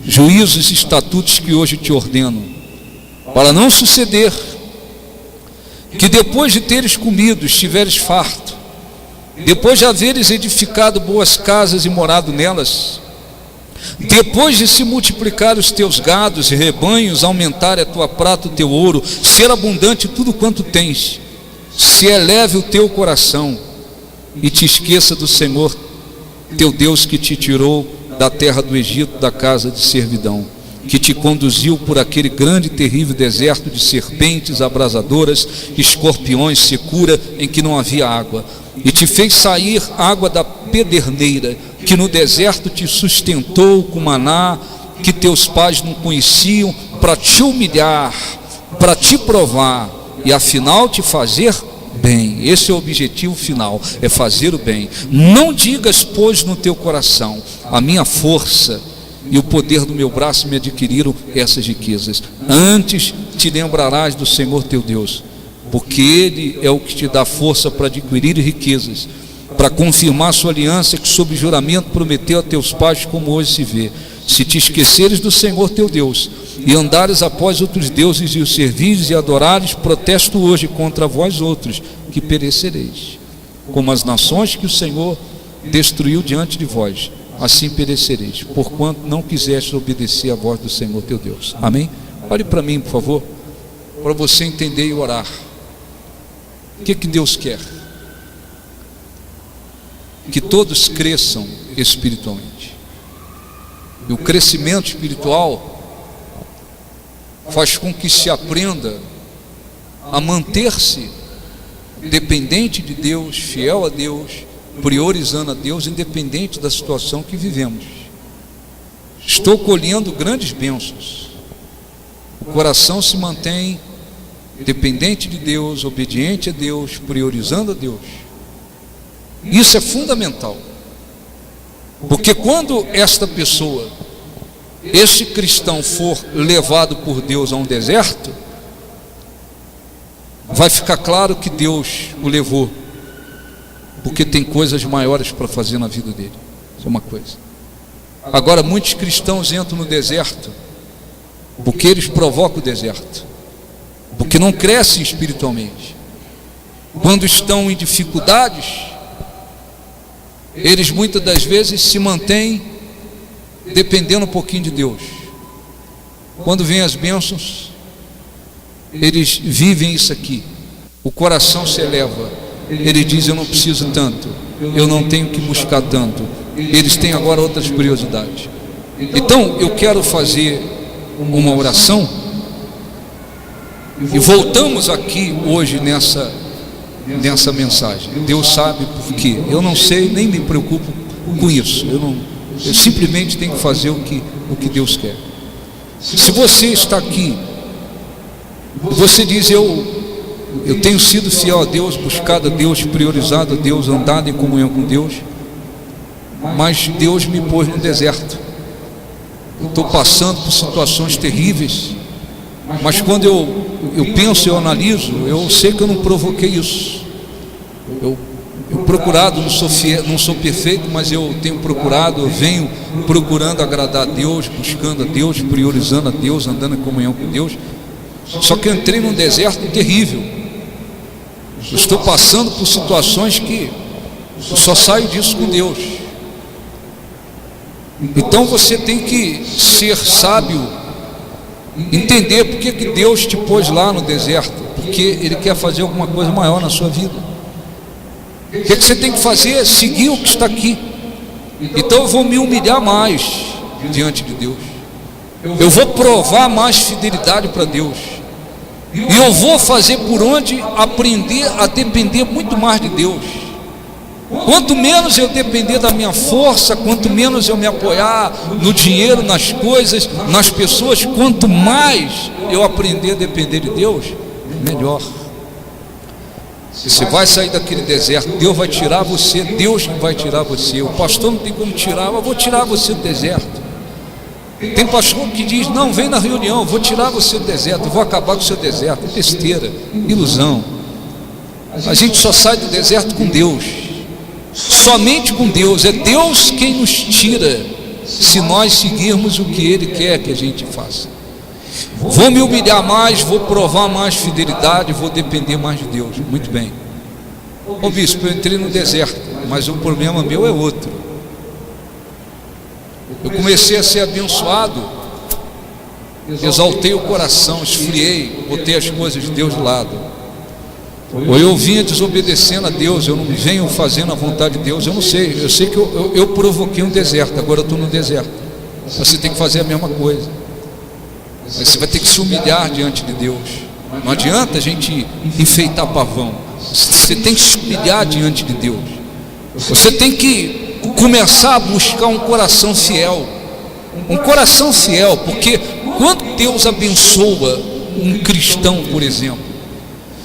juízos e estatutos que hoje te ordeno, para não suceder que depois de teres comido, estiveres farto, depois de haveres edificado boas casas e morado nelas, depois de se multiplicar os teus gados e rebanhos, aumentar a tua prata, o teu ouro, ser abundante tudo quanto tens, se eleve o teu coração e te esqueça do Senhor teu Deus, que te tirou da terra do Egito, da casa de servidão, que te conduziu por aquele grande e terrível deserto de serpentes abrasadoras, escorpiões, secura em que não havia água, e te fez sair água da pederneira, que no deserto te sustentou com maná que teus pais não conheciam, para te humilhar, para te provar e afinal te fazer bem. Esse é o objetivo final, é fazer o bem. Não digas, pois, no teu coração: a minha força e o poder do meu braço me adquiriram essas riquezas. Antes te lembrarás do Senhor teu Deus, porque Ele é o que te dá força para adquirir riquezas, para confirmar sua aliança que sob juramento prometeu a teus pais, como hoje se vê. Se te esqueceres do Senhor teu Deus e andares após outros deuses e os servires e adorares, protesto hoje contra vós outros, que perecereis. Como as nações que o Senhor destruiu diante de vós, assim perecereis, porquanto não quisestes obedecer à voz do Senhor teu Deus. Amém? Olhe para mim, por favor, para você entender e orar. O que Deus quer? Que todos cresçam espiritualmente. E o crescimento espiritual faz com que se aprenda a manter-se dependente de Deus, fiel a Deus, priorizando a Deus, independente da situação que vivemos. Estou colhendo grandes bênçãos. O coração se mantém dependente de Deus, obediente a Deus, priorizando a Deus. Isso é fundamental, porque quando esta pessoa, este cristão, for levado por Deus a um deserto, vai ficar claro que Deus o levou, porque tem coisas maiores para fazer na vida dele. Isso é uma coisa. Agora, muitos cristãos entram no deserto porque eles provocam o deserto, porque não crescem espiritualmente. Quando estão em dificuldades, eles muitas das vezes se mantêm dependendo um pouquinho de Deus. Quando vêm as bênçãos, eles vivem isso aqui. O coração se eleva. Ele diz: eu não preciso tanto, eu não tenho que buscar tanto. Eles têm agora outras prioridades. Então eu quero fazer uma oração, e voltamos aqui hoje nessa mensagem. Deus sabe por quê. Eu não sei, nem me preocupo com isso. Eu simplesmente tenho que fazer o que Deus quer. Se você está aqui, você diz: eu tenho sido fiel a Deus, buscado a Deus, priorizado a Deus, andado em comunhão com Deus, mas Deus me pôs no deserto. Estou passando por situações terríveis, mas quando eu penso, eu analiso, eu sei que eu não provoquei isso. Eu procurado, não sou perfeito, mas eu tenho procurado, eu venho procurando agradar a Deus, buscando a Deus, priorizando a Deus, andando em comunhão com Deus. Só que eu entrei num deserto terrível. Eu estou passando por situações que eu só saio disso com Deus. Então você tem que ser sábio, entender por que Deus te pôs lá no deserto, porque Ele quer fazer alguma coisa maior na sua vida. O que você tem que fazer? Seguir o que está aqui. Então eu vou me humilhar mais diante de Deus, eu vou provar mais fidelidade para Deus, e eu vou fazer por onde aprender a depender muito mais de Deus. Quanto menos eu depender da minha força, quanto menos eu me apoiar no dinheiro, nas coisas, nas pessoas, quanto mais eu aprender a depender de Deus, melhor. Você vai sair daquele deserto, Deus vai tirar você, Deus que vai tirar você. O pastor não tem como tirar, mas vou tirar você do deserto. Tem pastor que diz: não, vem na reunião, vou tirar você do deserto, vou acabar com o seu deserto. É besteira, ilusão. A gente só sai do deserto com Deus, somente com Deus. É Deus quem nos tira, se nós seguirmos o que Ele quer que a gente faça. Vou me humilhar mais, vou provar mais fidelidade, vou depender mais de Deus. Muito bem. Ô bispo, eu entrei no deserto, mas o problema meu é outro. Eu comecei a ser abençoado, exaltei o coração, esfriei, botei as coisas de Deus de lado. Ou eu vinha desobedecendo a Deus, eu não venho fazendo a vontade de Deus. Eu não sei, eu sei que eu provoquei um deserto, agora eu estou no deserto. Você tem que fazer a mesma coisa. Você vai ter que se humilhar diante de Deus. Não adianta a gente enfeitar pavão. Você tem que se humilhar diante de Deus. Você tem que começar a buscar um coração fiel. Um coração fiel, porque quando Deus abençoa um cristão, por exemplo,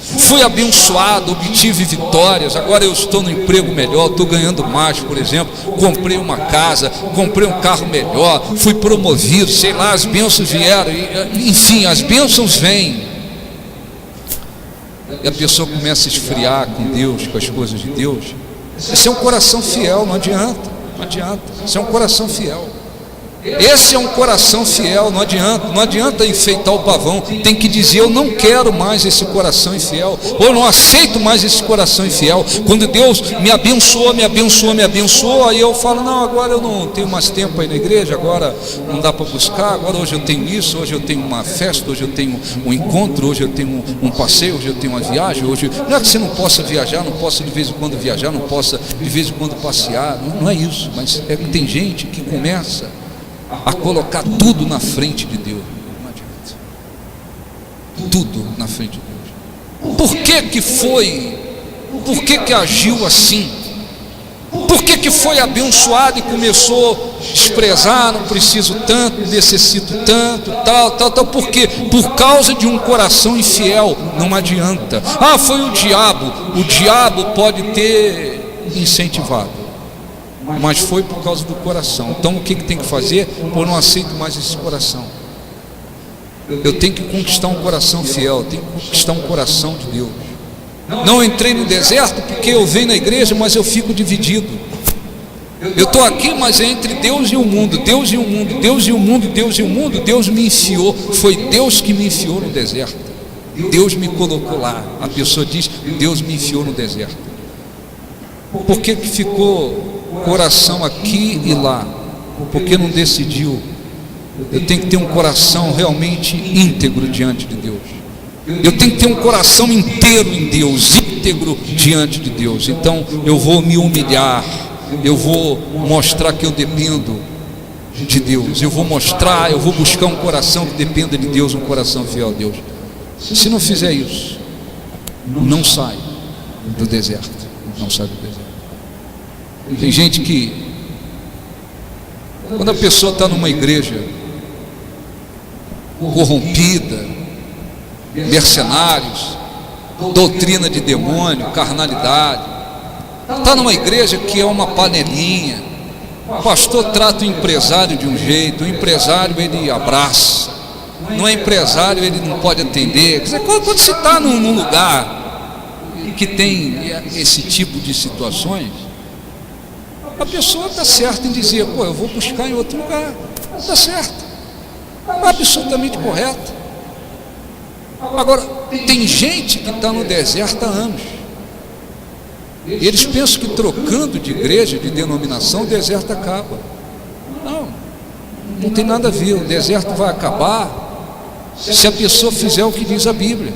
fui abençoado, obtive vitórias, agora eu estou no emprego melhor, estou ganhando mais, por exemplo, comprei uma casa, comprei um carro melhor, fui promovido, sei lá, as bênçãos vieram, enfim, as bênçãos vêm. E a pessoa começa a esfriar com Deus, com as coisas de Deus. Esse é um coração fiel, não adianta, não adianta, esse é um coração fiel. Esse é um coração fiel, não adianta enfeitar o pavão, tem que dizer: eu não quero mais esse coração infiel, ou eu não aceito mais esse coração infiel. Quando Deus me abençoa, aí eu falo: não, agora eu não tenho mais tempo aí na igreja, agora não dá para buscar, agora hoje eu tenho isso, hoje eu tenho uma festa, hoje eu tenho um encontro, hoje eu tenho um passeio, hoje eu tenho uma viagem, hoje... Não é que você não possa viajar, não possa de vez em quando viajar, não possa de vez em quando passear, não é isso, mas é que tem gente que começa a colocar tudo na frente de Deus. Não adianta. Tudo na frente de Deus. Por que foi? Por que agiu assim? Por que foi abençoado e começou a desprezar? Não preciso tanto, necessito tanto, tal. Por quê? Por causa de um coração infiel. Não adianta. Ah, foi o diabo. O diabo pode ter incentivado, mas foi por causa do coração. Então o que tem que fazer? Eu não aceito mais esse coração. Eu tenho que conquistar um coração fiel, eu tenho que conquistar um coração de Deus. Não entrei no deserto porque eu venho na igreja, mas eu fico dividido. Eu estou aqui, mas é entre Deus e o mundo, Deus e o mundo, Deus e o mundo, Deus e o mundo. Deus me enfiou, foi Deus que me enfiou no deserto. Deus me colocou lá. A pessoa diz: Deus me enfiou no deserto. Por que ficou coração aqui e lá? Porque não decidiu. Eu tenho que ter um coração realmente íntegro diante de Deus. Eu tenho que ter um coração inteiro em Deus, íntegro diante de Deus. Então eu vou me humilhar, eu vou mostrar que eu dependo de Deus, eu vou buscar um coração que dependa de Deus, um coração fiel a Deus. Se não fizer isso, não sai do deserto, não sai do deserto. Tem gente que, quando a pessoa está numa igreja corrompida, mercenários, doutrina de demônio, carnalidade, está numa igreja que é uma panelinha, o pastor trata o empresário de um jeito, o empresário ele abraça, não é empresário ele não pode atender. Quer dizer, quando você está num lugar que tem esse tipo de situações, a pessoa está certa em dizer: eu vou buscar em outro lugar. Está certo, absolutamente correto. Agora, tem gente que está no deserto há anos. Eles pensam que trocando de igreja, de denominação, o deserto acaba. Não tem nada a ver. O deserto vai acabar se a pessoa fizer o que diz a Bíblia.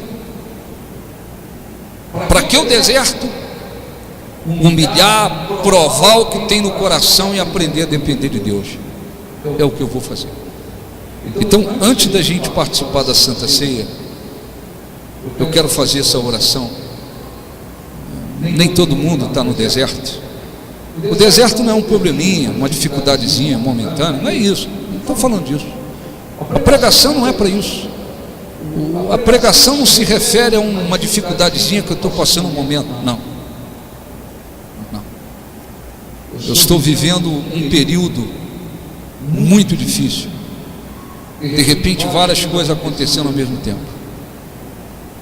Para que o deserto? Humilhar, provar o que tem no coração e aprender a depender de Deus. É o que eu vou fazer. Então, antes da gente participar da Santa Ceia, eu quero fazer essa oração. Nem todo mundo está no deserto. O deserto não é um probleminha, uma dificuldadezinha momentânea, não é isso, não estou falando disso. A pregação não é para isso. A pregação não se refere a uma dificuldadezinha que eu estou passando um momento, não. Eu estou vivendo um período muito difícil. De repente várias coisas acontecendo ao mesmo tempo.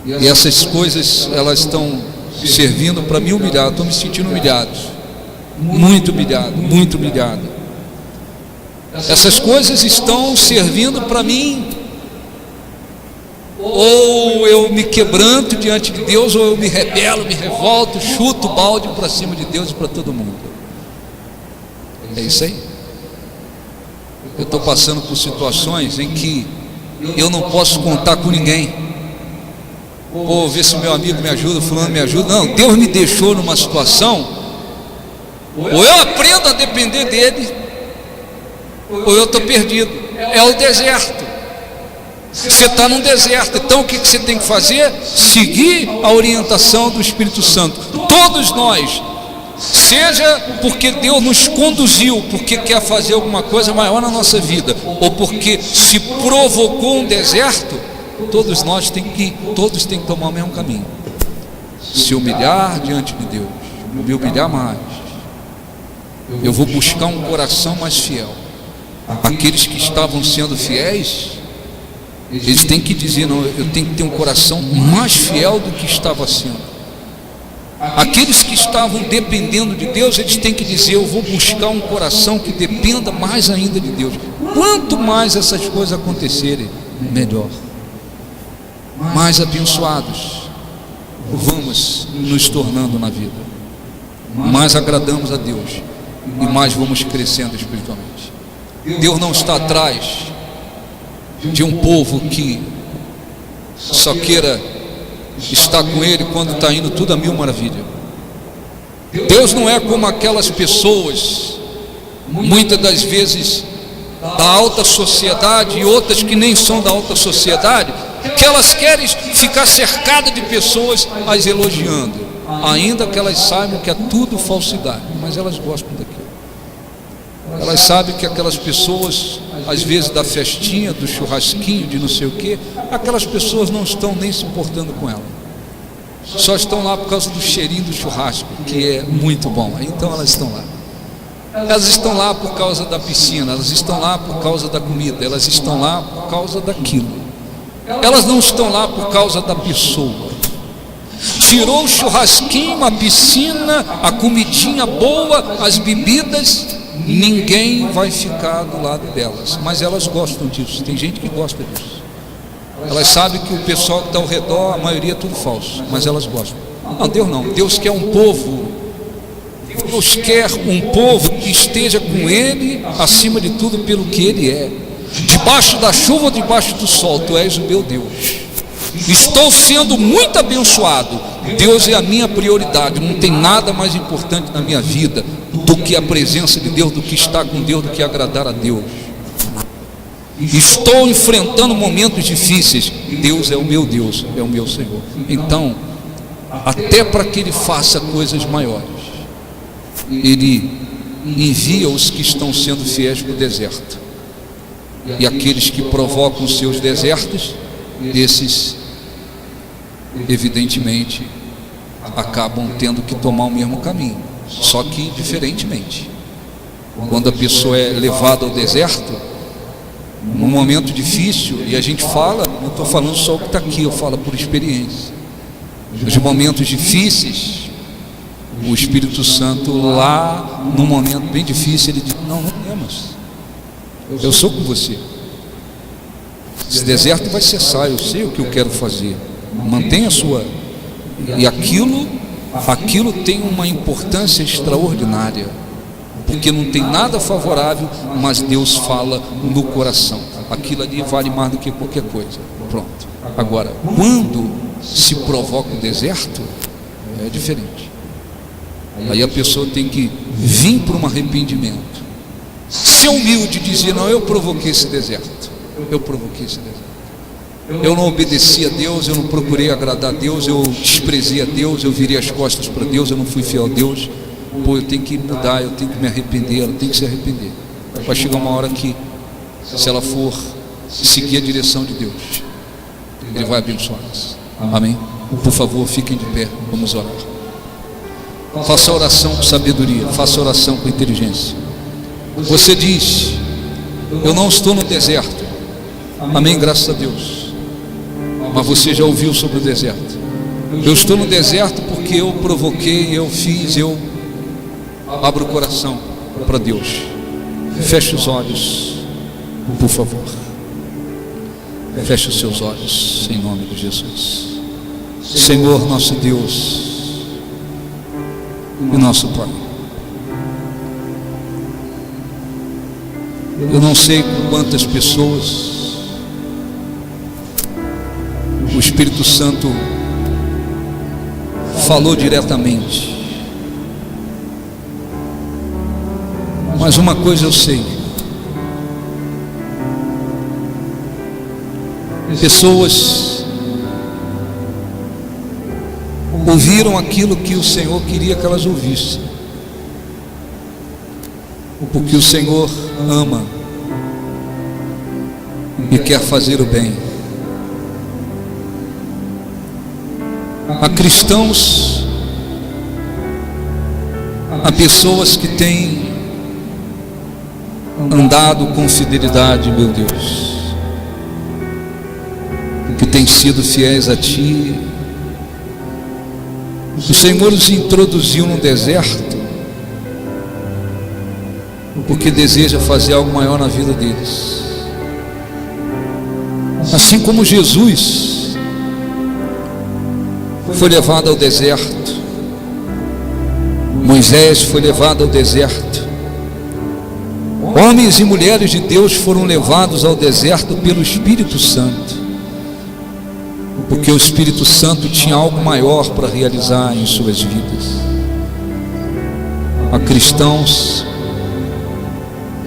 E essas coisas, elas estão servindo para me humilhar. Eu estou me sentindo humilhado. Muito humilhado, muito humilhado. Essas coisas estão servindo para mim, ou eu me quebranto diante de Deus, ou eu me rebelo, me revolto, chuto o balde para cima de Deus e para todo mundo. É isso aí. Eu estou passando por situações em que eu não posso contar com ninguém. Ver se meu amigo me ajuda, fulano me ajuda. Não, Deus me deixou numa situação, ou eu aprendo a depender dele, ou eu estou perdido. É o deserto. Você está num deserto. Então o que você tem que fazer? Seguir a orientação do Espírito Santo. Todos nós, seja porque Deus nos conduziu, porque quer fazer alguma coisa maior na nossa vida, ou porque se provocou um deserto, todos têm que tomar o mesmo caminho. se humilhar diante de Deus, me humilhar mais, eu vou buscar um coração mais fiel. Aqueles que estavam sendo fiéis, eles têm que dizer: não, eu tenho que ter um coração mais fiel do que estava sendo. Aqueles que estavam dependendo de Deus, eles têm que dizer: eu vou buscar um coração que dependa mais ainda de Deus. Quanto mais essas coisas acontecerem, melhor. Mais abençoados vamos nos tornando na vida, mais agradamos a Deus e mais vamos crescendo espiritualmente. Deus não está atrás de um povo que só queira estar com Ele quando está indo tudo a mil maravilha. Deus não é como aquelas pessoas, muitas das vezes da alta sociedade e outras que nem são da alta sociedade, que elas querem ficar cercadas de pessoas as elogiando, ainda que elas saibam que é tudo falsidade, mas elas gostam daquilo. Elas sabem que aquelas pessoas, às vezes da festinha, do churrasquinho, de não sei o que, aquelas pessoas não estão nem se importando com ela, só estão lá por causa do cheirinho do churrasco, que é muito bom. Então elas estão lá. Elas estão lá por causa da piscina, elas estão lá por causa da comida, elas estão lá por causa daquilo. Elas não estão lá por causa da pessoa. Tirou o churrasquinho, a piscina, a comidinha boa, as bebidas, ninguém vai ficar do lado delas, mas elas gostam disso. Tem gente que gosta disso. Elas sabem que o pessoal que está ao redor, a maioria é tudo falso, mas elas gostam. Não, Deus não. Deus quer um povo. Deus quer um povo que esteja com Ele, acima de tudo, pelo que Ele é. Debaixo da chuva ou debaixo do sol, Tu és o meu Deus. Estou sendo muito abençoado. Deus é a minha prioridade. Não tem nada mais importante na minha vida do que a presença de Deus, do que estar com Deus, do que agradar a Deus. Estou enfrentando momentos difíceis. Deus é o meu Deus, é o meu Senhor. Então, até para que Ele faça coisas maiores, Ele envia os que estão sendo fiéis para o deserto. E aqueles que provocam os seus desertos, esses evidentemente acabam tendo que tomar o mesmo caminho, só que diferentemente. Quando a pessoa é levada ao deserto, num momento difícil, e a gente fala, não estou falando só o que está aqui, eu falo por experiência. Nos momentos difíceis, o Espírito Santo lá, num momento bem difícil, ele diz: não temas, eu sou com você. Esse deserto vai cessar, eu sei o que eu quero fazer. Mantenha a sua. E aquilo tem uma importância extraordinária, porque não tem nada favorável, mas Deus fala no coração. Aquilo ali vale mais do que qualquer coisa. Pronto. Agora, quando se provoca o deserto, é diferente. Aí a pessoa tem que vir para um arrependimento, ser humilde e dizer: não, eu provoquei esse deserto, eu provoquei esse deserto, eu não obedeci a Deus, eu não procurei agradar a Deus, eu desprezei a Deus, eu virei as costas para Deus, eu não fui fiel a Deus. Pô, eu tenho que mudar, eu tenho que me arrepender, ela tem que se arrepender. Vai chegar uma hora que, se ela for seguir a direção de Deus, Ele vai abençoá-las. Amém? Por favor, fiquem de pé, vamos orar. Faça a oração com sabedoria, faça a oração com inteligência. Você diz: eu não estou no deserto. Amém, graças a Deus. Mas você já ouviu sobre o deserto. Eu estou no deserto porque eu provoquei, eu fiz, eu abro o coração para Deus. Feche os olhos, por favor. Feche os seus olhos, em nome de Jesus. Senhor, nosso Deus e nosso Pai, eu não sei com quantas pessoas o Espírito Santo falou diretamente, mas uma coisa eu sei: pessoas ouviram aquilo que o Senhor queria que elas ouvissem, porque o Senhor ama e quer fazer o bem. Há cristãos, há pessoas que têm andado com fidelidade, meu Deus, que têm sido fiéis a Ti. O Senhor os introduziu no deserto porque deseja fazer algo maior na vida deles. Assim como Jesus foi levado ao deserto, Moisés foi levado ao deserto, homens e mulheres de Deus foram levados ao deserto pelo Espírito Santo, porque o Espírito Santo tinha algo maior para realizar em suas vidas. Há cristãos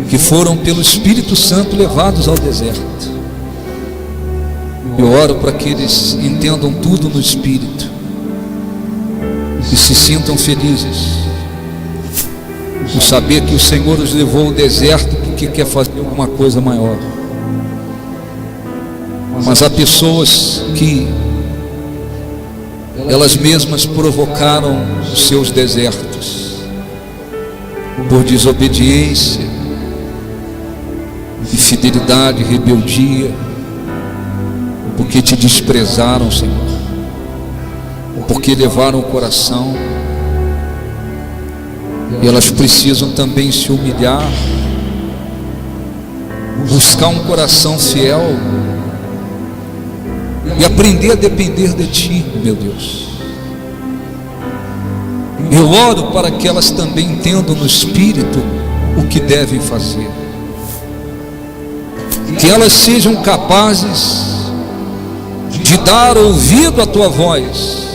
que foram pelo Espírito Santo levados ao deserto. Eu oro para que eles entendam tudo no Espírito e se sintam felizes por saber que o Senhor os levou ao deserto porque quer fazer alguma coisa maior. Mas há pessoas que elas mesmas provocaram os seus desertos por desobediência, infidelidade, rebeldia, porque te desprezaram, Senhor, porque levaram o coração. E elas precisam também se humilhar, buscar um coração fiel e aprender a depender de Ti, meu Deus. Eu oro para que elas também entendam no Espírito o que devem fazer, que elas sejam capazes de dar ouvido à Tua voz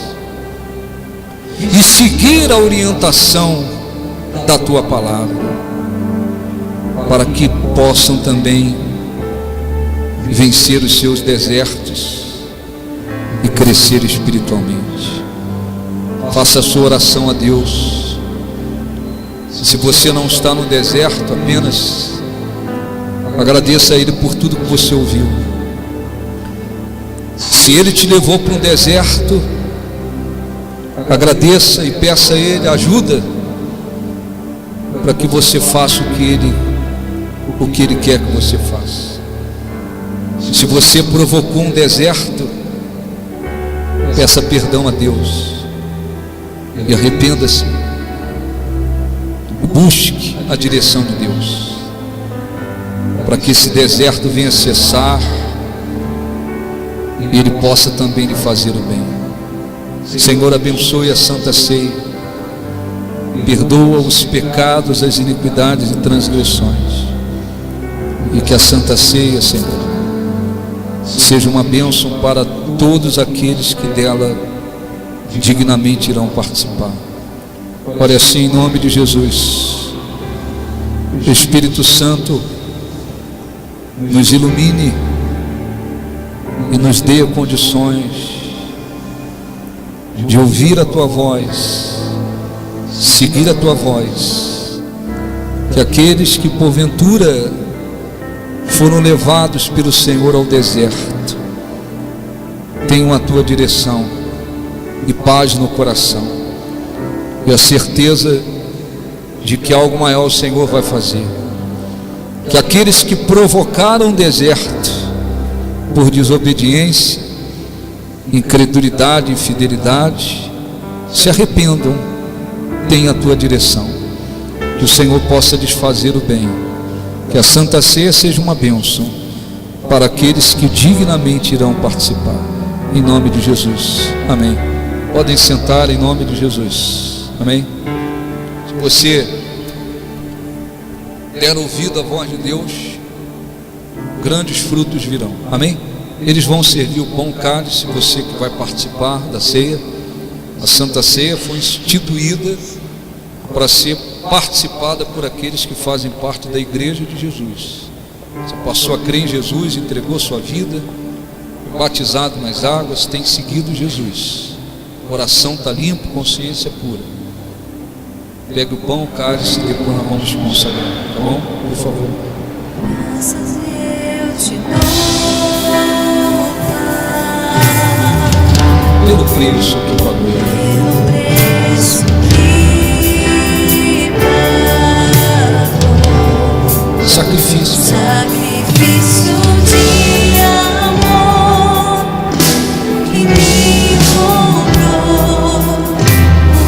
e seguir a orientação da Tua palavra, para que possam também vencer os seus desertos e crescer espiritualmente. Faça a sua oração a Deus. Se você não está no deserto, apenas agradeça a Ele por tudo que você ouviu. Se Ele te levou para um deserto, agradeça e peça a Ele ajuda para que você faça o que Ele quer que você faça. Se você provocou um deserto, peça perdão a Deus e arrependa-se. Busque a direção de Deus para que esse deserto venha cessar e Ele possa também lhe fazer o bem. Senhor, abençoe a Santa Ceia, perdoa os pecados, as iniquidades e transgressões, e que a Santa Ceia, Senhor, seja uma bênção para todos aqueles que dela dignamente irão participar. Ore assim em nome de Jesus. Espírito Santo, nos ilumine e nos dê condições de ouvir a Tua voz, seguir a Tua voz, que aqueles que porventura foram levados pelo Senhor ao deserto tenham a Tua direção e paz no coração e a certeza de que algo maior o Senhor vai fazer. Que aqueles que provocaram o deserto por desobediência, incredulidade, infidelidade, se arrependam, tenham a Tua direção, que o Senhor possa desfazer o bem, que a Santa Ceia seja uma bênção para aqueles que dignamente irão participar, em nome de Jesus, amém. Podem sentar em nome de Jesus, amém. Se você der ouvido à voz de Deus, grandes frutos virão, amém. Eles vão servir o pão, cálice. Você que vai participar da ceia, a Santa Ceia foi instituída para ser participada por aqueles que fazem parte da Igreja de Jesus. Você passou a crer em Jesus, entregou sua vida, foi batizado nas águas, tem seguido Jesus, o coração está limpo, consciência pura. Pegue o pão, o cálice e depois nós vamos consagrar, tá bom? Por favor. Graças eu te dou, pelo preço que pagou. pelo preço que pagou. Sacrifício. Sacrifício de amor que me comprou,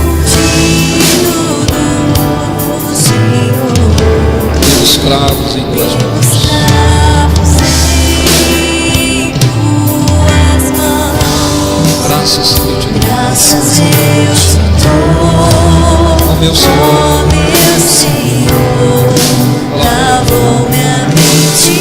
ungido do Senhor. Pelos escravos em tuas mãos. Escravos em tuas mãos. Graças eu te dou. Graças eu te dou, Ó meu Senhor. ó meu Senhor, lavou minha mente e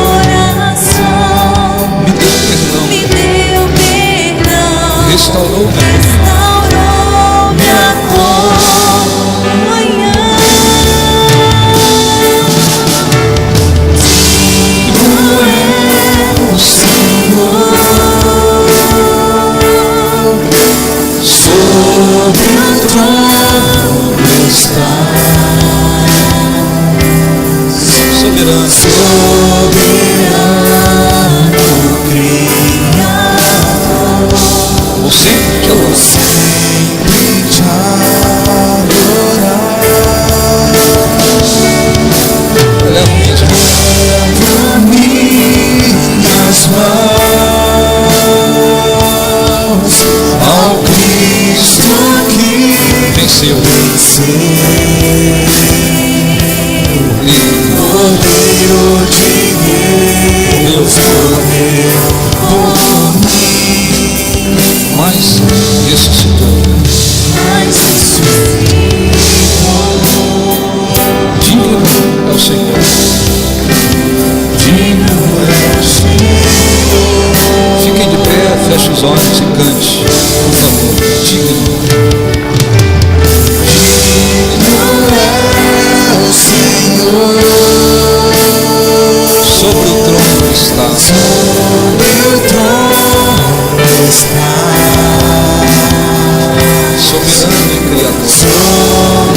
coração, Me deu perdão. me deu perdão, Restaurou minha restaurou minha comunhão. O Senhor sobre o trono está, Soberano. soberano Criador, Vou sempre te louvar. sempre te adorar. Eleva minhas mãos. Minhas mãos ao Cristo que Venceu. Cordeiro de Deus, morreu por mim, Mas ressuscitou. Mas Digno é o Senhor. digno é o Senhor. Fiquem de pé, feche os olhos e cante, por favor. Digno. É o Senhor Sobre o trono está. sobre o trono está, Soberano e Criador. soberano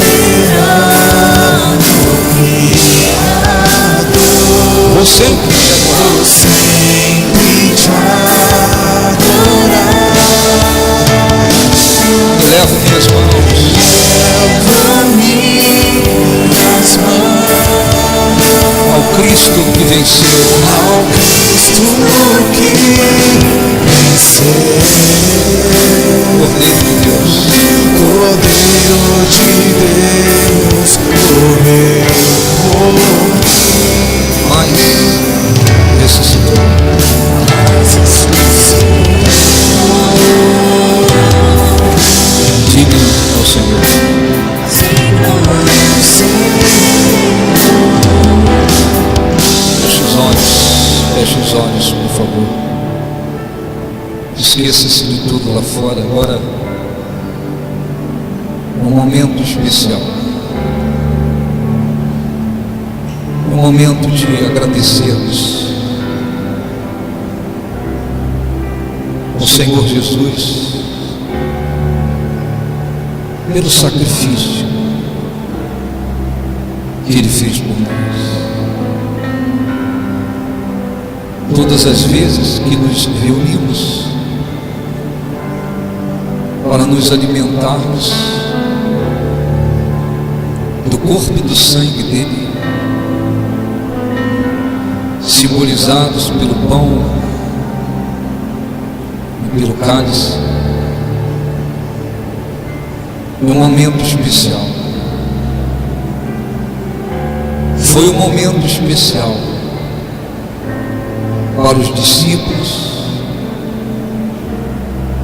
Criador. Vou sempre te adorar. Vou sempre te adorar. Elevo minhas mãos. Leva minhas mãos Ao Cristo que venceu. ao Cristo que venceu. Cordeiro de Deus. Cordeiro de Deus, morreu por Mas ressuscitou. Digno é o Senhor. Feche os olhos, por favor. Esqueça-se de tudo lá fora. Agora, um momento especial. Um momento de agradecermos ao Senhor Jesus pelo sacrifício que Ele fez por nós. Todas as vezes que nos reunimos para nos alimentarmos do corpo e do sangue dele, simbolizados pelo pão e pelo cálice, é um momento especial. Foi um momento especial para os discípulos,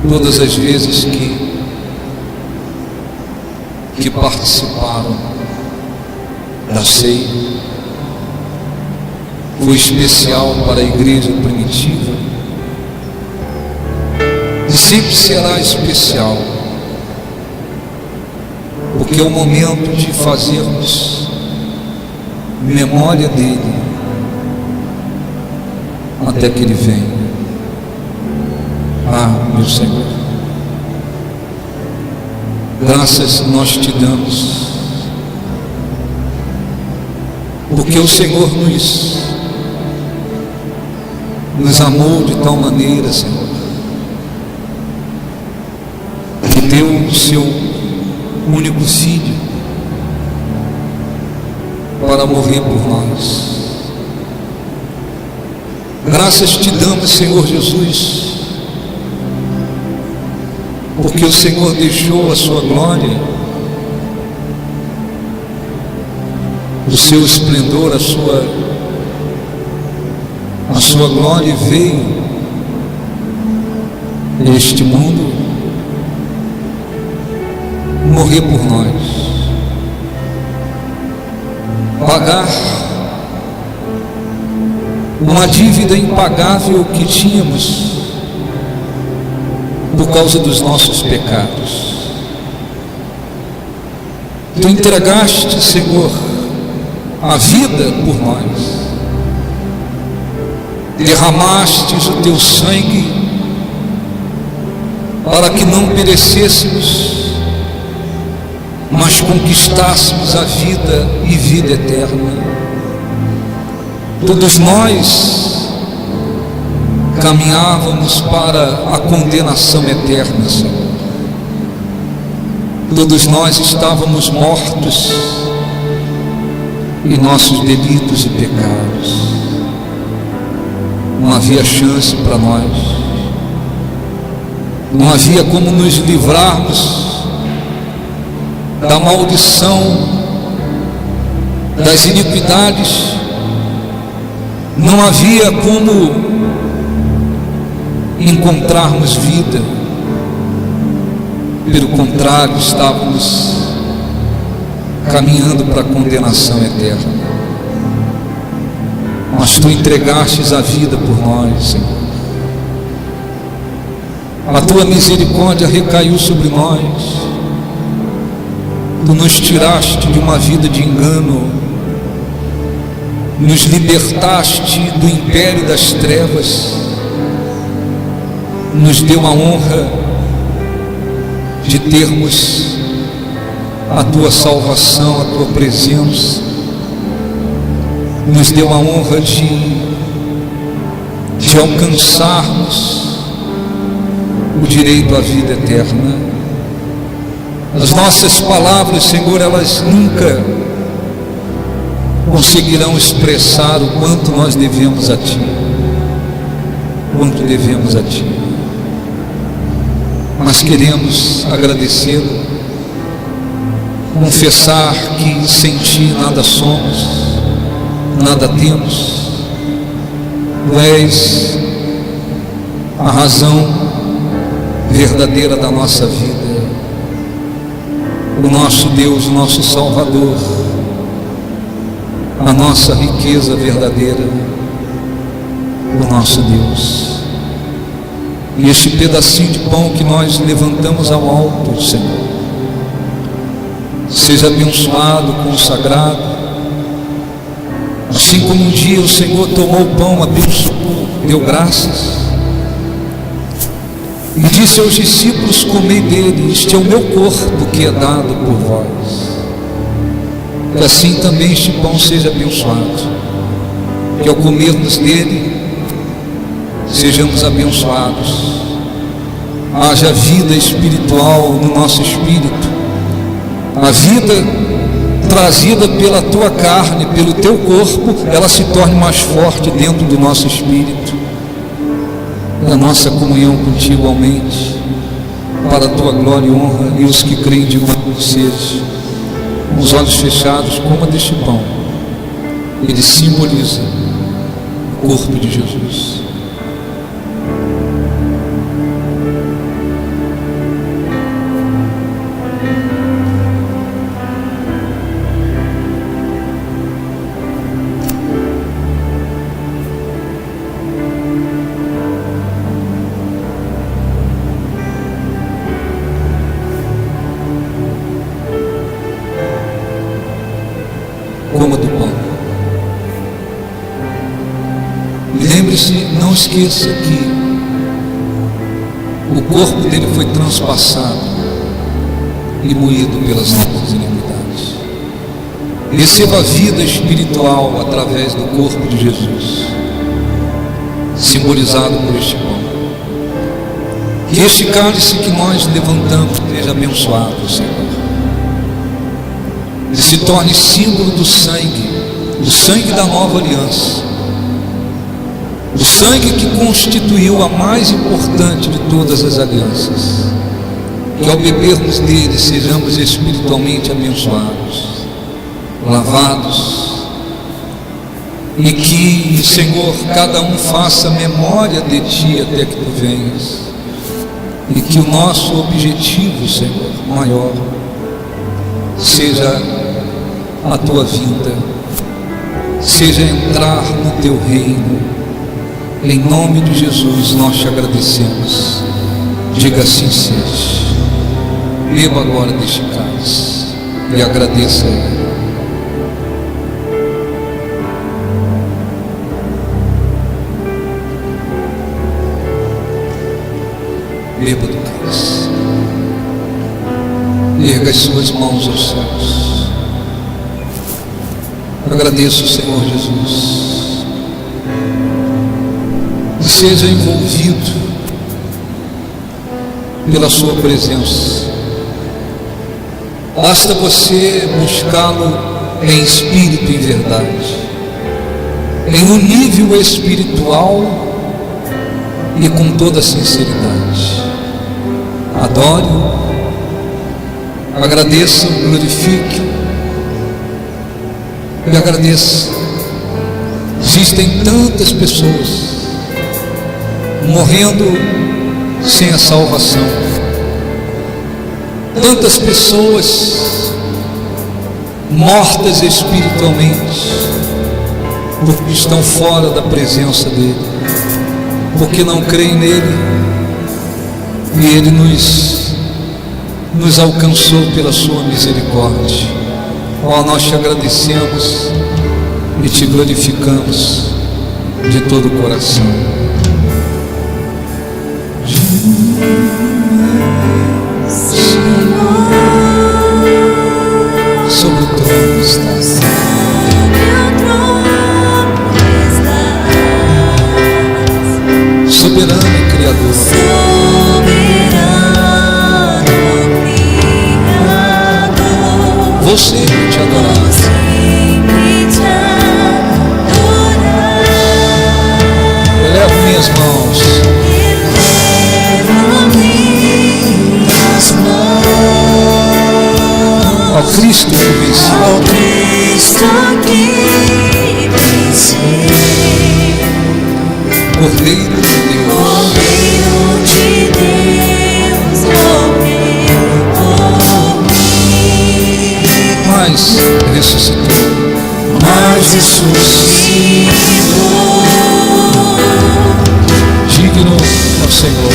todas as vezes que participaram da ceia. Foi especial para a igreja primitiva e sempre será especial, porque é o momento de fazermos memória dele até que ele venha. Ah, meu Senhor, graças nós te damos, porque o Senhor nos amou de tal maneira, Senhor, deu o seu único filho para morrer por nós. Graças te damos, Senhor Jesus, porque o Senhor deixou a sua glória, o seu esplendor, a sua glória veio a este mundo morrer por nós, pagar uma dívida impagável que tínhamos por causa dos nossos pecados. Tu entregaste, Senhor, a vida por nós, derramastes o teu sangue para que não perecêssemos, mas conquistássemos a vida e vida eterna. Todos nós caminhávamos para a condenação eterna, Senhor. Todos nós estávamos mortos em nossos delitos e pecados. Não havia chance para nós, não havia como nos livrarmos da maldição, das iniquidades. Não havia como encontrarmos vida. Pelo contrário, estávamos caminhando para a condenação eterna. Mas tu entregastes a vida por nós, Senhor. A tua misericórdia recaiu sobre nós. Tu nos tiraste de uma vida de engano, nos libertaste do império das trevas, nos deu a honra de termos a tua salvação, a tua presença, nos deu a honra de alcançarmos o direito à vida eterna. As nossas palavras, Senhor, elas nunca conseguirão expressar o quanto nós devemos a Ti, quanto devemos a Ti. Mas queremos agradecê-lo, confessar que sem Ti nada somos, nada temos. Tu és a razão verdadeira da nossa vida, o nosso Deus, o nosso Salvador, a nossa riqueza verdadeira, o nosso Deus. E este pedacinho de pão que nós levantamos ao alto, Senhor, seja abençoado, consagrado, assim como um dia o Senhor tomou o pão, abençoou, deu graças e disse aos discípulos: comei dele, este é o meu corpo que é dado por vós. Que assim também este pão seja abençoado, que ao comermos dele sejamos abençoados, haja vida espiritual no nosso espírito, a vida trazida pela tua carne, pelo teu corpo, ela se torne mais forte dentro do nosso espírito, a nossa comunhão contigo aumente, para a tua glória e honra. E os que creem digam seja, com os olhos fechados, coma deste pão. Ele simboliza o corpo de Jesus. Coma do pão. E lembre-se, não esqueça que o corpo dele foi transpassado e moído pelas nossas iniquidades. Receba a vida espiritual através do corpo de Jesus, simbolizado por este pão. Que este cálice que nós levantamos seja abençoado, Senhor, e se torne símbolo do sangue da nova aliança, o sangue que constituiu a mais importante de todas as alianças. Que ao bebermos dele sejamos espiritualmente abençoados, lavados, e que, Senhor, cada um faça memória de Ti até que Tu venhas, e que o nosso objetivo, Senhor, maior seja a Tua vinda, seja entrar no Teu reino. Em nome de Jesus nós Te agradecemos. Diga assim seja. Beba agora deste cálice e agradeça a Ele. Beba do cálice. Erga as suas mãos aos céus. Agradeço, Senhor Jesus, e seja envolvido pela sua presença. Basta você buscá-lo em espírito e verdade, em um nível espiritual e com toda sinceridade. Adore-o, agradeça, glorifique e agradeça. Existem tantas pessoas morrendo sem a salvação, tantas pessoas mortas espiritualmente, porque estão fora da presença dele, porque não creem nele, e ele nos alcançou pela sua misericórdia. Ó, nós te agradecemos e te glorificamos de todo o coração. Sobre o trono estás, soberano e Criador. Vou sempre te adorar. Elevo minhas mãos. Ao Cristo que venceu. Ao Cristo que venceu. Cordeiro de Deus. Cordeiro de Deus, morreu por mim. Mas ressuscitou. Mas ressuscitou. Digno é o Senhor.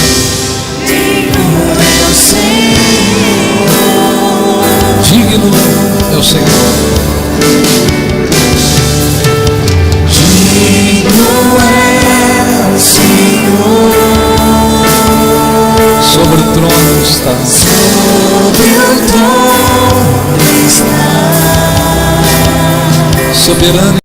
Digno é o Senhor. Digno é o Senhor. Digno é o Senhor. Sobre o trono está. Sobre o trono está. Soberano